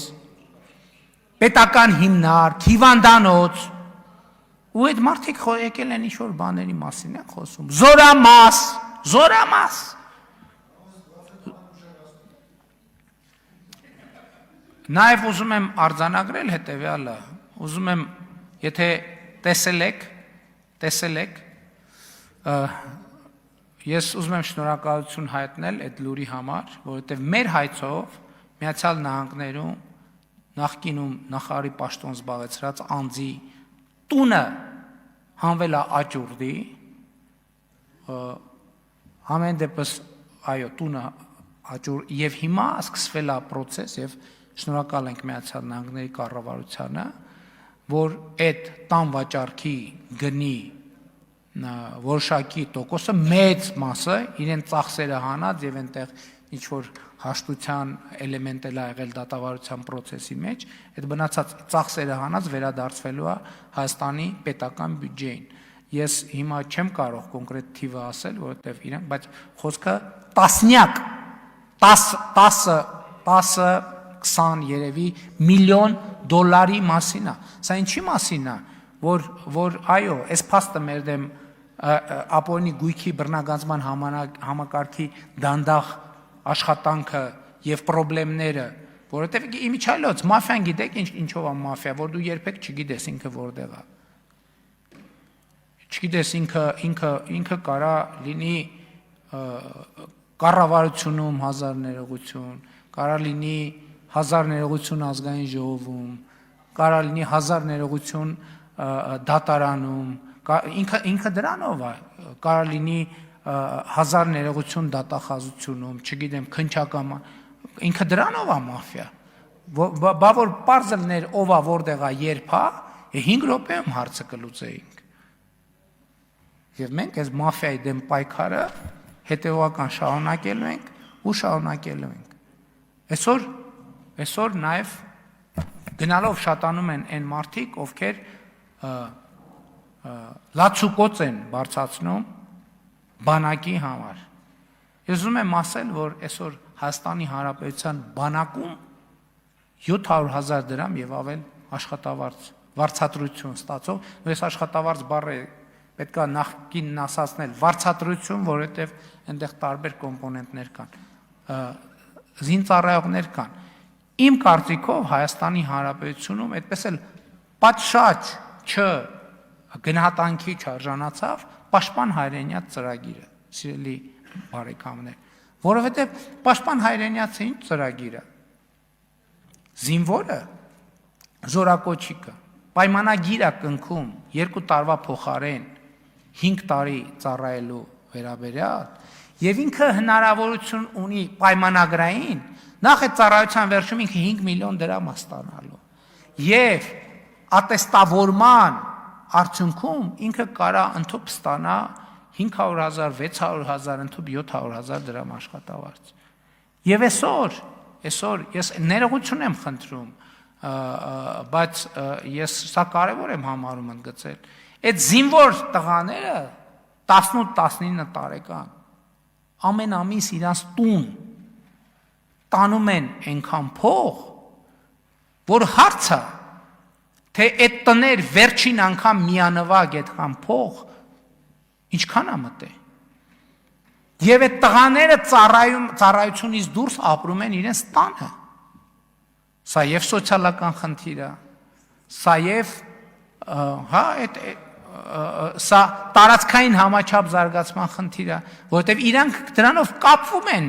պետական հիմնարկ, հիվանդանոց, ու այդ մարդիկ եկել են ինչ-որ բաների մասին են խոսում, զորամաս, Նաև ուզում եմ արձանագրել հետևյալը, ուզում եմ, եթե տեսել եք, ես ուզում եմ շնորհակալություն հայտնել այդ լուրի համար, որովհետև մեր հայցով Միացյալ Նահանգներում նախկինում նախարարի պաշտոն զբաղեցրած անձի տունը հանվել է աճուրդի, համեն դեպս, այո, տունը աճուր, եւ հիմա սկսվել է process եւ շնորհակալ ենք Միացյալ Նահանգների կառավարությանը, որ այդ տան վաճառքի գնի որոշակի տոկոսը մեծ մասը իրեն ծախսերը հանած եւ այնտեղ ինչ որ հաշտության էլեմենտ էլ ա եղել դատավարության process-ի մեջ, այդ մնացած ծախսերը հանած վերադարձվելու է Հայաստանի պետական բյուջեին։ Ես հիմա չեմ կարող կոնկրետ թիվը ասել, որովհետեւ իրանք, բայց խոսքը տասնյակ 10-20 երևի միլիոն դոլարի մասին է։ Սա ինչի մասին է, որ այո, այս փաստը մեր դեմ ապօրինի գույքի բռնագանձման համակարգի դանդաղ աշխատանքը եւ խնդիրները, որովհետեւ իմիջիայլոց մաֆիան գիտեք ինչով է մաֆիա, որ դու երբեք չգիտես ինքը որտեղ է։ Չգիտես ինքը կարա լինի կառավարությունում 1000 ներողություն, կարա լինի 1000 ներողություն ազգային ժողովում, կարա լինի 1000 ներողություն դատարանում, ինքը դրանով է, կարա լինի 1000 ներողություն դատախազությունում, չգիտեմ, քննչական, ինքը դրանով է մաֆիա։ Բա որ պարզելներ ով է որտեղ է երբ է, 5 րոպեում հարցը կլուծեինք։ Եվ մենք այս մաֆիայի դեմ պայքարը հետևողական շարունակելու ենք ու շարունակելու ենք։ Այսօր նաև գնալով շատանում են այն մարդիկ, ովքեր լացուկոծ են բարձրացնում բանակի համար։ Ես ուզում եմ ասել, որ այսօր Հայաստանի Հանրապետության բանակում 700,000 դրամ եւ ավել աշխատավարձ վարձատրություն ստացող, այս աշխատավարձ բառը պետքա նախկինն ասացնել վարձատրություն, որովհետեւ այնտեղ տարբեր կոմպոնենտներ կան, զինծառայողներ կան։ Իմ կարծիքով Հայաստանի Հանրապետությունում այդպես էլ պատշաճ գնահատանքի չարժանացավ Պաշտպան հայրենիաց ծրագիրը, սիրելի բարեկամներ, որովհետև Պաշտպան հայրենիացը ինչ ծրագիր է։ Զինվորը, զորակոչիկը պայմանագիր է կնքում 2 տարվա փոխարեն 5 տարի ծառայելու վերաբերյալ եւ ինքը հնարավորություն ունի պայմանագրային նախ այդ ծառայության վերջում ինքը 5 միլիոն դրամ է ստանալու եւ ատեստավորման արդյունքում ինքը կարա ընդհանուր ստանա 500,000, 600,000, ընդհանուր 700,000 դրամ աշխատավարձ։ Եվ այսօր ես ներողություն եմ խնդրում, բայց ես սա կարևոր եմ համարում ընդգծել։ Այդ զինվոր տղաները 18-19 տարեկան ամեն ամիս իրանց տուն տանում են այնքան փող, որ հարցը թե այդ տներ վերջին անգամ միանվագ այդքան փող ինչքան է մտե։ Եվ այդ տղաները ծառայությունից դուրս ապրում են իրենց տանը։ Սա եւ սոցիալական խնդիր է, սա եւ սա տարածքային համաչափ զարգացման խնդիր է, որովհետեւ իրանք դրանով կապվում են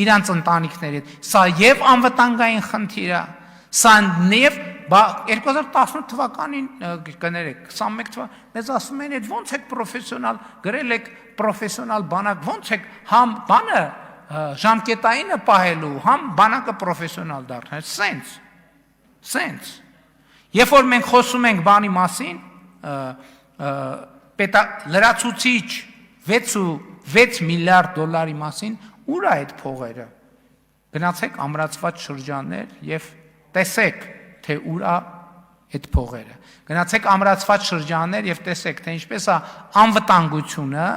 իրանց ընտանիքների հետ։ Սա եւ անվտանգային խնդիր է, սա եւ 2018 թվականին կներեք, 21 թվականին մեզ ասում են, այդ ո՞նց եք պրոֆեսիոնալ, գրել եք պրոֆեսիոնալ բանակ, ո՞նց եք համ բանը ժամկետայինը պահելու, համ բանակը պրոֆեսիոնալ դարձնել, սենց։ Երբ որ մենք խոսում ենք բանի մասին, լրացուցիչ 6 միլիարդ դոլարի մասին, ուր է այդ փողերը։ Գնացեք ամրացված շրջաններ եւ տեսեք, թե ուր է այդ փողերը։ Գնացեք ամրացված շրջաններ եւ տեսեք, թե ինչպես է անվտանգությունը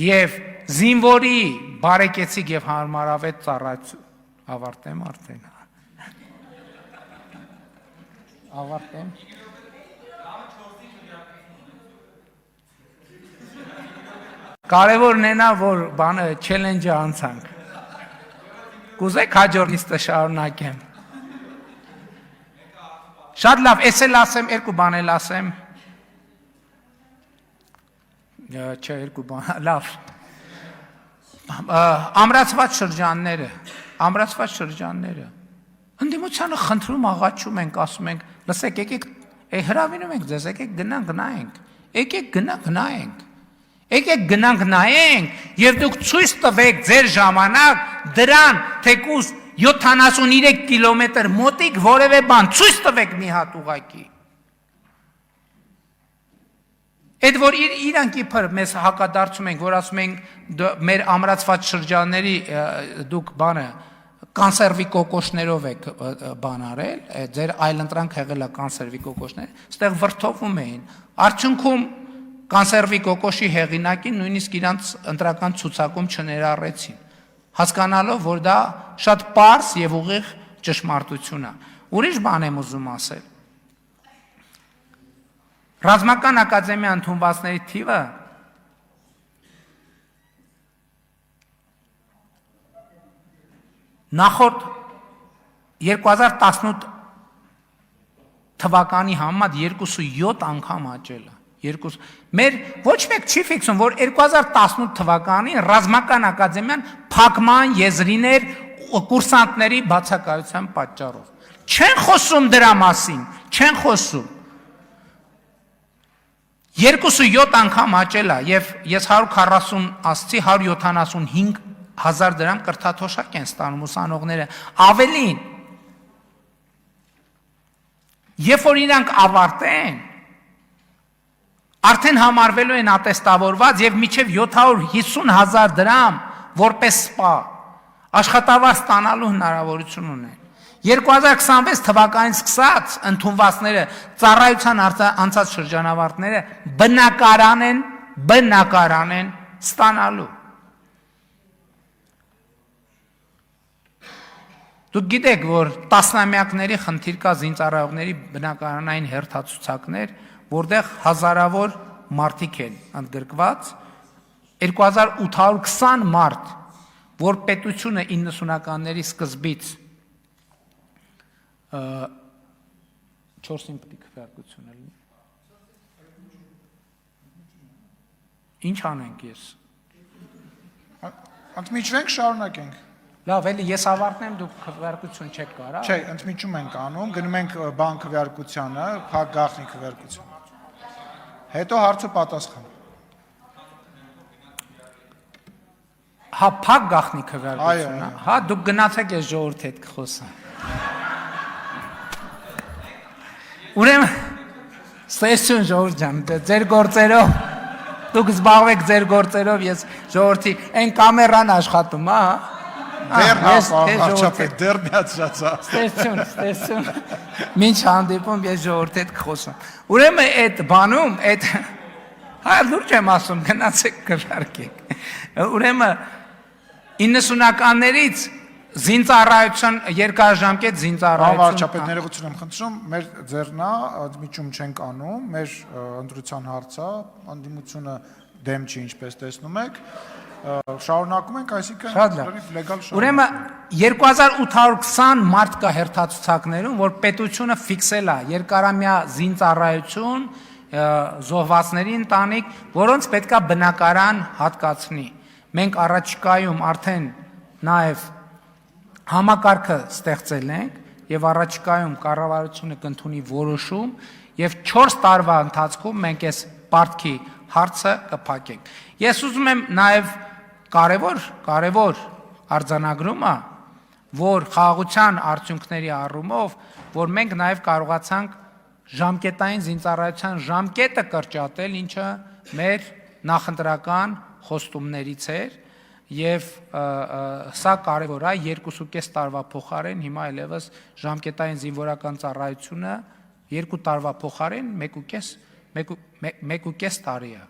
եւ զինվորի բարեկեցիկ եւ հարմարավետ ծառայություն։ Ավարտեմ արդեն։ Ավարտեմ։ Կարևորն է նա, որ բանը չելենջը անցանք։ Կուզեք հաջորդ նիստը շարունակեմ։ Շատ լավ, ես էլ ասեմ, երկու բան էլ ասեմ։ Չէ, երկու բան, լավ։ Ամրացված շրջանները։ Ընդդիմությանը խնդրում աղաչում ենք, ասում ենք, լսեք, եկեք, հրավիրում ենք ձեզ, եկեք գնանք նայենք։ Եկեք գնանք նայենք։ Եկեք գնանք նայենք եւ դուք ցույց տվեք ձեր ժամանակ դրան թեկուզ 73 կիլոմետր մոտիկ որևէ բան ցույց տվեք մի հատ ուղակի։ Այդ որ իրանք իբր մեզ հակադարձում ենք, որ ասում ենք մեր ամրացված շրջանների դուք բանը կանսերվի կոկոշներով եք բան արել, ձեր այլընտրանք եղել է կանսերվի կոկոշներ, այստեղ վրթովում էին։ Արդյունքում կանսերվի կոկոշի հեղինակին նույնիսկ իրանց ընտրական ցուցակում չներառեցին, հասկանալով, որ դա շատ պարզ եւ ուղիղ ճշմարտություն է։ Ուրիշ բան եմ ուզում ասել։ Ռազմական ակադեմիա ընդունվածների թիվը նախորդ 2018 թվականի համեմատ 2.7 անգամ աճել է։ Մեր ոչ մեկ չի ֆիքսում, որ 2018 թվականին ռազմական ակադեմիան փակման եզրիներ կուրսանտների բացակայության պատճառով։ Չեն խոսում դրա մասին, չեն խոսում։ 2.7 անգամ աճել է եւ ես 140 ասցի 175,000 դրամ կրթաթոշակ են ստանում ուսանողները։ Ավելին, երբ որ իրանք ավարտեն, արդեն համարվելու են ատեստավորված եւ մինչեւ 750,000 դրամ որպես սպա աշխատավարձ ստանալու հնարավորություն ունեն։ 2026 թվականից սկսած ընդունվածները ծառայության անցած շրջանավարտները բնակարան են ստանալու։ Դուք գիտեք, որ տասնամյակների խնդիր կա զինծառայողների բնակարանային հերթացուցակներ, որտեղ հազարավոր մարդիկ են ընդգրկված, 2820 մարդ, որ պետությունը 90-ականների սկզբից 4-ին պետք է քվեարկություն լինի։ Ինչ անենք ես։ Ընդմիջվենք, շարունակենք։ Լավ, էլի ես ավարտեմ, դուք քվեարկություն չեք կարա։ Չէ, ընդմիջում ենք անում, գնում ենք բան քվեարկությանը, փակ գաղտնի քվեարկություն։ Հետո հարց ու պատասխան։ Հա, փակ գաղտնի քվեարկությունը։ Հա, դուք գնացեք ես ժողովրդի հետ կխոսեմ։ Ուրեմն, ստեսություն ժողովուրդ ջան, ձեր գործերով, դուք զբաղվեք ձեր գործերով, ես ժողովրդի, այն կամերան աշխատում, հա։ Դեռ միացրացա։ Ստեսություն, մինչ հանդիպում ես ժողովրդի հետ կխոսեմ։ Ուրեմն այդ բանում, հա, լուրջ եմ ասում, գնացեք քվեարկեք։ Ուրեմն 90-ականներից զինծառայության երկարաժամկետ զինծառայություն։ Վարչապետ ներողություն եմ խնդրում, մեր ձեռնա ընդմիջում չենք անում, մեր ընտրության հարցը, անդիմությունը դեմ չի, ինչպես տեսնում եք, շարունակում ենք, այսինքն լեգալ շարունակում։ Ուրեմն 2820 մարդ կա հերթացուցակներում, որ պետությունը ֆիքսել է երկարամյա զինծառայություն, զոհվածների ընտանիք, որոնց պետքա բնակարան հատկացնի։ Մենք առաջիկայում արդեն նաև համակարգը ստեղծել ենք, եւ առաջիկայում կառավարությունը կընդունի որոշում եւ 4 տարվա ընթացքում մենք այս պարտքի հարցը կփակենք։ Ես ուզում եմ նաեւ կարևոր արձանագրումը, որ խաղաղության արդյունքների առումով, որ մենք նաեւ կարողացանք ժամկետային զինծառայության ժամկետը կրճատել, ինչը մեր նախընտրական խոստումներից էր եւ սա կարևոր է 2.5 տարվա փոխարեն հիմա այլևս ժամկետային զինվորական ծառայությունը 2 տարվա փոխարեն 1.5 տարի է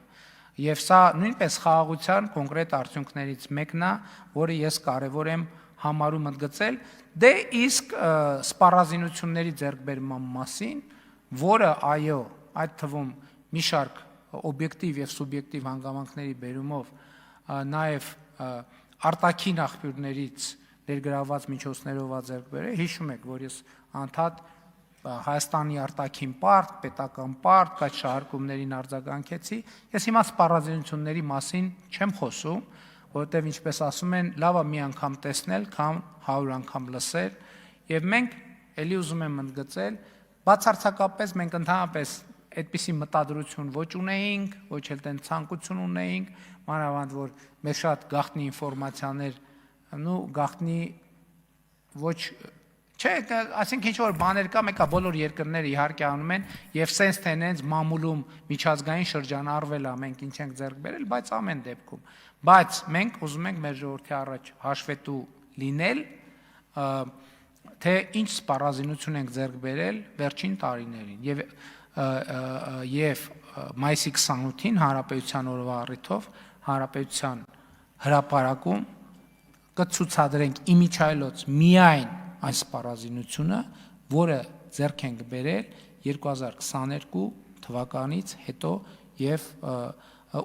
եւ սա նույնպես խաղաղության կոնկրետ արդյունքներից մեկն է, որը ես կարևոր եմ համարում ընդգծել, դե իսկ սպառազինությունների ձեռքբերման մասին, որը այո, այդ թվում մի շարք օբյեկտիվ եւ սուբյեկտիվ հանգամանքների բերումով նաեւ արտաքին աղբյուրներից ներգրավված միջոցներով ձեռք բերել, հիշում եք, որ ես անդադ Հայաստանի արտաքին պարկ, պետական պարկ, այդ շահարկումներին արձագանքեցի, ես հիմա սպառազինությունների մասին չեմ խոսում, որովհետև ինչպես ասում են, լավ է մի անգամ տեսնել, քան 100 անգամ լսել, եւ մենք ելի ուզում եմ ընդգծել, բացարձակապես մենք ընդհանրապես այդպիսի մտադրություն ոչ ունեինք, ոչ էլ տեն ցանկություն ունեինք, մանավանդ որ մեր շատ գաղտնի ինֆորմացիաներ, գաղտնի ոչ չէ, ասենք ինչ որ բաներ կա, մեկա բոլոր երկրները իհարկե անում են եւ սենց թե նենց մամուլում միջազգային շրջանառվել է, մենք ինչ ենք ձեռք բերել, բայց ամեն դեպքում, բայց մենք ուզում ենք մեր ժողովրդի առաջ հաշվետու լինել, թե ինչ սպառազինություն ենք ձեռք բերել վերջին տարիներին եւ մայիսի 28-ին Հանրապետության օրվա առիթով Հանրապետության հրապարակում կցուցադրենք իմիջայլոց միայն այս սպառազինությունը, որը ձեռք ենք բերել 2022 թվականից հետո եւ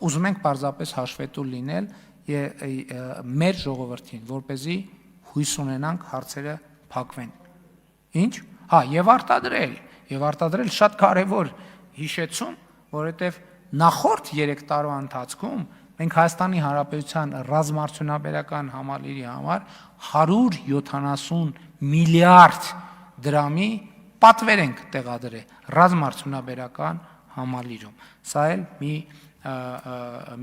ուզում ենք պարզապես հաշվետու լինել մեր ժողովրդին, որպեսզի հույս ունենանք հարցերը փակվեն։ Ինչ? Եվ արտադրել շատ կարևոր հիշեցում, որովհետեւ նախորդ 3 տարվա ընթացքում մենք Հայաստանի Հանրապետության ռազմարդյունաբերական համալիրի համար 170 միլիարդ դրամի պատվեր ենք տեղադրել ռազմարդյունաբերական համալիրում։ Սա էլ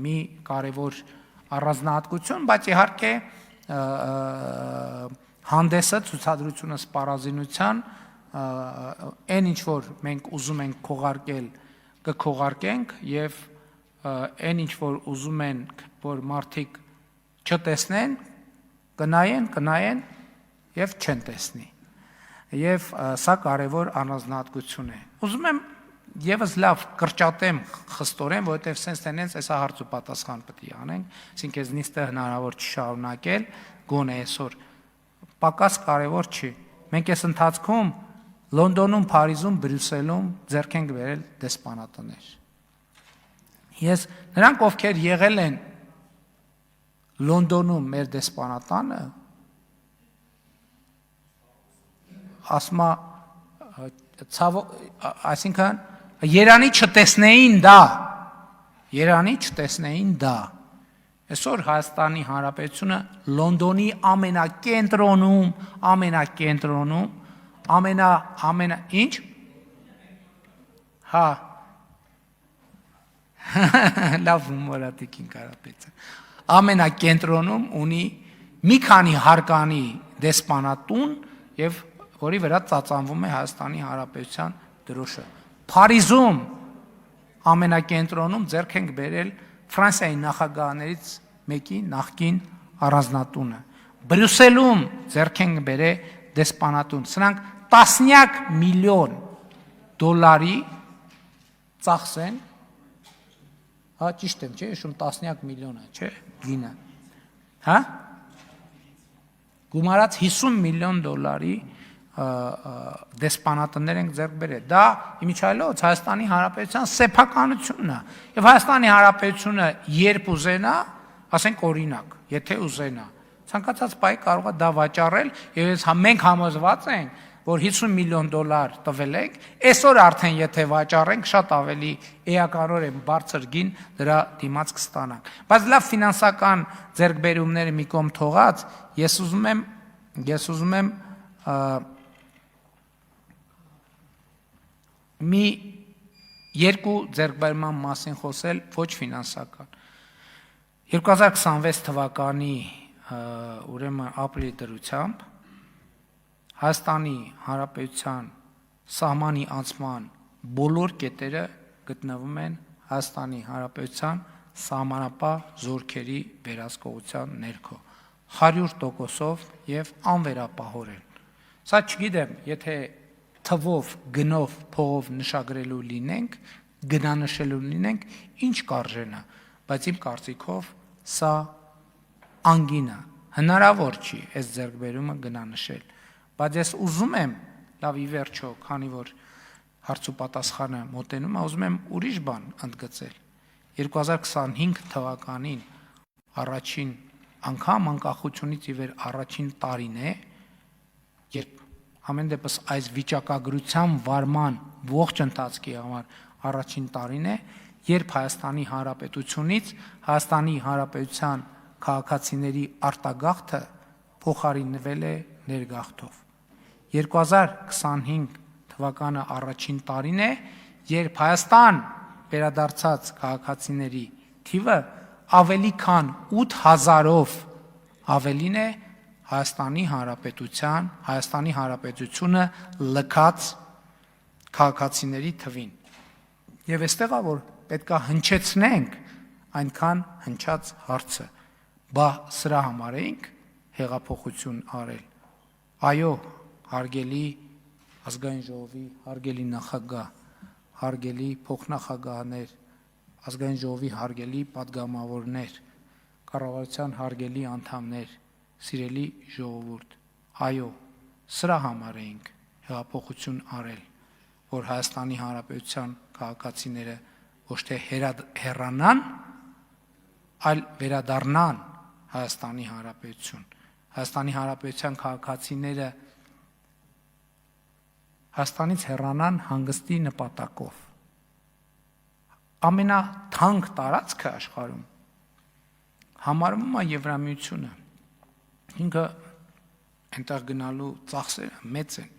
մի կարևոր առանձնահատկություն, բայց իհարկե հանդեսը ցուցադրությունը սպառազինության այն ինչ որ մենք ուզում ենք քողարկել կքողարկենք եւ այն ինչ որ ուզում ենք որ մարդիկ չտեսնեն կնայեն եւ չեն տեսնի եւ սա կարեւոր առանձնահատկություն է ուզում եմ եւս լավ կրճատեմ խստորեն որովհետեւ sense tendenz էսա հարց ու պատասխան պետք է անենք այսինքն ես նիստը հնարավոր չշարունակել գոնե այսօր պակաս կարեւոր չի մենք այս ընթացքում Լոնդոնում, Փարիզում, Բրյուսելում ձեռք ենք բերել դեսպանատներ։ Ես նրանք ովքեր եղել են Լոնդոնում մեր դեսպանատանը, ասма այսինքն Երանի չտեսնեին դա։ Այսօր Հայաստանի Հանրապետությունը Լոնդոնի ամենակենտրոնում ինչ? Հա։ Լավ հումորատիկին կարապեցը։ Ամենակենտրոնում ունի մի քանի հարկանի դեսպանատուն եւ որի վրա ծածանվում է Հայաստանի Հանրապետության դրոշը։ Փարիզում ամենակենտրոնում ձեռք ենք բերել Ֆրանսիայի նախագահներից մեկի նախկին առանձնատունը։ Բրյուսելում ձեռք ենք բերել դեսպանատուն։ Սրանք տասնյակ միլիոն դոլարի ծախս են, հա ճիշտ եմ, չէ, հիշում տասնյակ միլիոն է, չէ, գինը, հա, գումարած 50 միլիոն դոլարի դեսպանատներ ենք ձեռք բերել, դա իմիջայլոց Հայաստանի Հանրապետության սեփականությունն է, եւ Հայաստանի Հանրապետությունը երբ ուզենա, ասենք օրինակ, եթե ուզենա, ցանկացած պահի կարող է դա վաճառել, եւ մենք համոզված ենք, որ 50 միլիոն դոլար տվել ենք, այսօր արդեն եթե վաճառենք, շատ ավելի էականորեն բարձր գին դրա դիմաց կստանանք։ Բայց լավ ֆինանսական ձեռքբերումները մի կողմ թողած, ես ուզում եմ մի երկու ձեռքբերման մասին խոսել, ոչ ֆինանսական։ 2026 թվականի ուրեմն ապրիլի դրությամբ Հայաստանի Հանրապետության սահմանի անցման բոլոր կետերը գտնվում են Հայաստանի Հանրապետության սահմանապահ զորքերի վերահսկողության ներքո 100%-ով եւ անվերապահորեն։ Սա չգիտեմ, եթե թվով, գնով, փողով նշագրելու լինենք, գնանշելու լինենք, ինչ կարժենա, բայց իմ կարծիքով սա անգինա, հնարավոր չի այս ձեռքբերումը գնանշել, բայց ես ուզում եմ, լավ ի վերջո, քանի որ հարց ու պատասխանը մոտենում է, ուզում եմ ուրիշ բան ընդգծել։ 2025 թվականին առաջին անգամ անկախությունից ի վեր առաջին տարին է, երբ ամեն դեպս այս վիճակագրության վարման ողջ ընթացքի համար առաջին տարին է, երբ Հայաստանի Հանրապետությունից Հայաստանի Հանրապետության քաղաքացիների արտագաղթը փոխարինվել է ներգաղթով։ 2025 թվականը առաջին տարին է, երբ Հայաստան վերադարձած քաղաքացիների թիվը ավելի քան 8000-ով ավելին է Հայաստանի Հանրապետությունը լքած քաղաքացիների թվին։ Եվ այստեղ է, որ պետքա հնչեցնենք այնքան հնչած հարցը, բա սրա համար էինք հեղափոխություն արել։ Այո, հարգելի ազգային ժողովի հարգելի նախագահ, հարգելի փոխնախագահներ, ազգային ժողովի հարգելի պատգամավորներ, կառավարության հարգելի անդամներ, սիրելի ժողովուրդ, այո, սրա համար էինք հեղափոխություն արել, որ Հայաստանի Հանրապետության քաղաքացիները ոչ թե հեռանան, այլ վերադառնան Հայաստանի Հանրապետություն։ Հայաստանի Հանրապետության քաղաքացիները Հայաստանից հեռանան հանգստի նպատակով։ Ամենաթանկ տարածքը աշխարհում համարվում է Եվրամիությունը։ Ինքը այնտեղ գնալու ծախսերը մեծ են։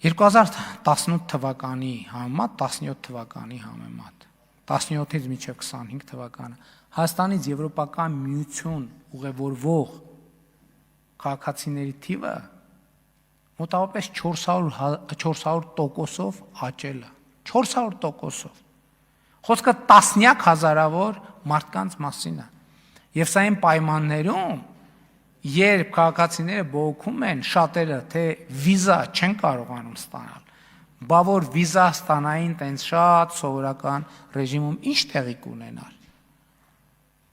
2018 թվականի համեմատ, 17 թվականի համեմատ, 17-ից մինչև 25 թվականը Հայաստանից Եվրոպական միություն ուղևորվող քաղաքացիների թիվը մոտավորապես 400%-ով աճել է, 400%-ով։ Խոսքը տասնյակ հազարավոր մարդկանց մասին է։ Եվ սա այն պայմաններում, երբ քաղաքացիները բողոքում են, շատերը, թե վիզա չեն կարողանում ստանալ, բա որ վիզա ստանային տենց շատ սովորական ռեժիմում ինչ տեղի կունենար։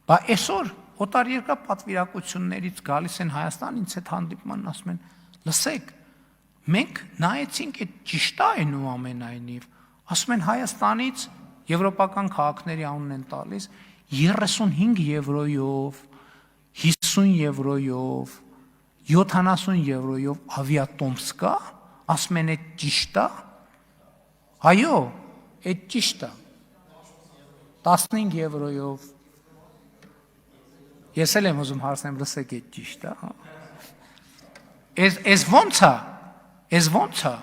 Բա այսօր օտարերկրյա պատվիրակություններից գալիս են Հայաստան, ինձ հետ հանդիպման ասում են, լսեք, մենք նայեցինք, այդ ճիշտ է այնուամենայնիվ, ասում են Հայաստանից եվրոպական քաղաքների անուն են տալիս 35 եվրոյով, 50 եվրոյով, 70 եվրոյով ավիատոմս կա, ասում են այդ ճիշտ է։ Այո, այդ ճիշտ է։ 15 եվրոյով։ Ես էլ եմ ուզում հարցնեմ, լսեք, այդ ճիշտ է։ Էս ո՞նց է։ Էս ո՞նց է։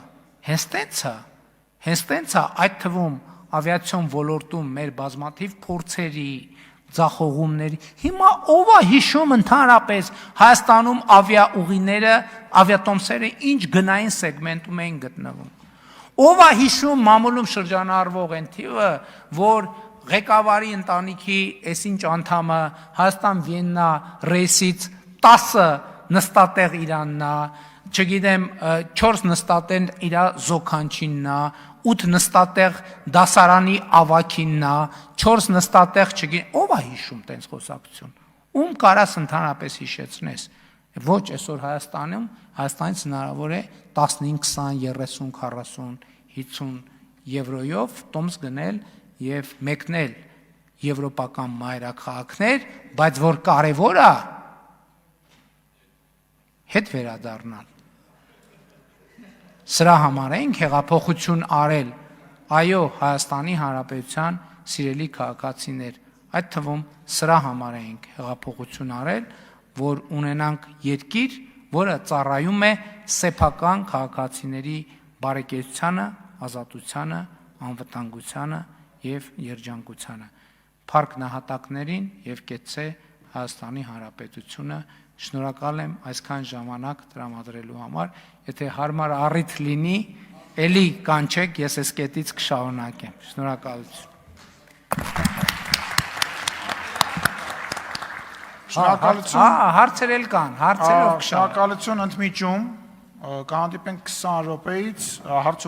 Հենց տենց է, այդ թվում ավիացիոն ոլորտում մեր բազմաթիվ փորձերի, ձախողումների։ Հիմա ով է հիշում ընդհանրապես Հայաստանում ավիաուղիները, ավիատոմսերը ինչ գնային սեգմենտում էին գտնվում։ Ով է հիշում մամուլում շրջանառվող այն թիվը, որ ղեկավարի ընտանիքի այսինչ անդամը Հայաստան-Վիեննա ռեյսից 10 նստատեղ Իրաննա, չգիտեմ 4 նստատեղ իր զոքանչիննա, 8 նստատեղ դասարանի ավակիննա, 4 նստատեղ չգիտեմ, ով է հիշում տենց խոսակցություն։ Ում կարաս ընդհանրապես հիշեցնես։ Ոչ այսօր Հայաստանում, Հայաստանից հնարավոր է 15, 20, 30, 40, 50 եվրոյով տոմս գնել եւ մեկնել եվրոպական մայրաքաղաքներ, բայց որ կարևոր է հետ վերադառնալ։ Սրա համար ենք հեղափոխություն արել, այո, Հայաստանի Հանրապետության սիրելի քաղաքացիներ, այդ թվում սրա համար ենք հեղափոխություն արել, որ ունենանք երկիր, որը ծառայում է սեփական քաղաքացիների բարեկեցությանը, ազատությանը, անվտանգությանը եւ երջանկությանը։ Փառք նահատակներին եւ կեցցե Հայաստանի Հանրապետությունը։ Շնորհակալ եմ այսքան ժամանակ տրամադրելու համար։ Եթե հարմար առիթ լինի, ելի կանչեք, ես այս կետից կշարունակեմ։ Շնորհակալություն։ Շնորհակալություն։ Հարցեր էլ կան, հարցերով կշարունակեմ։ Շնորհակալություն ընդմիջում։ Կհանդիպենք 20 րոպեից հարց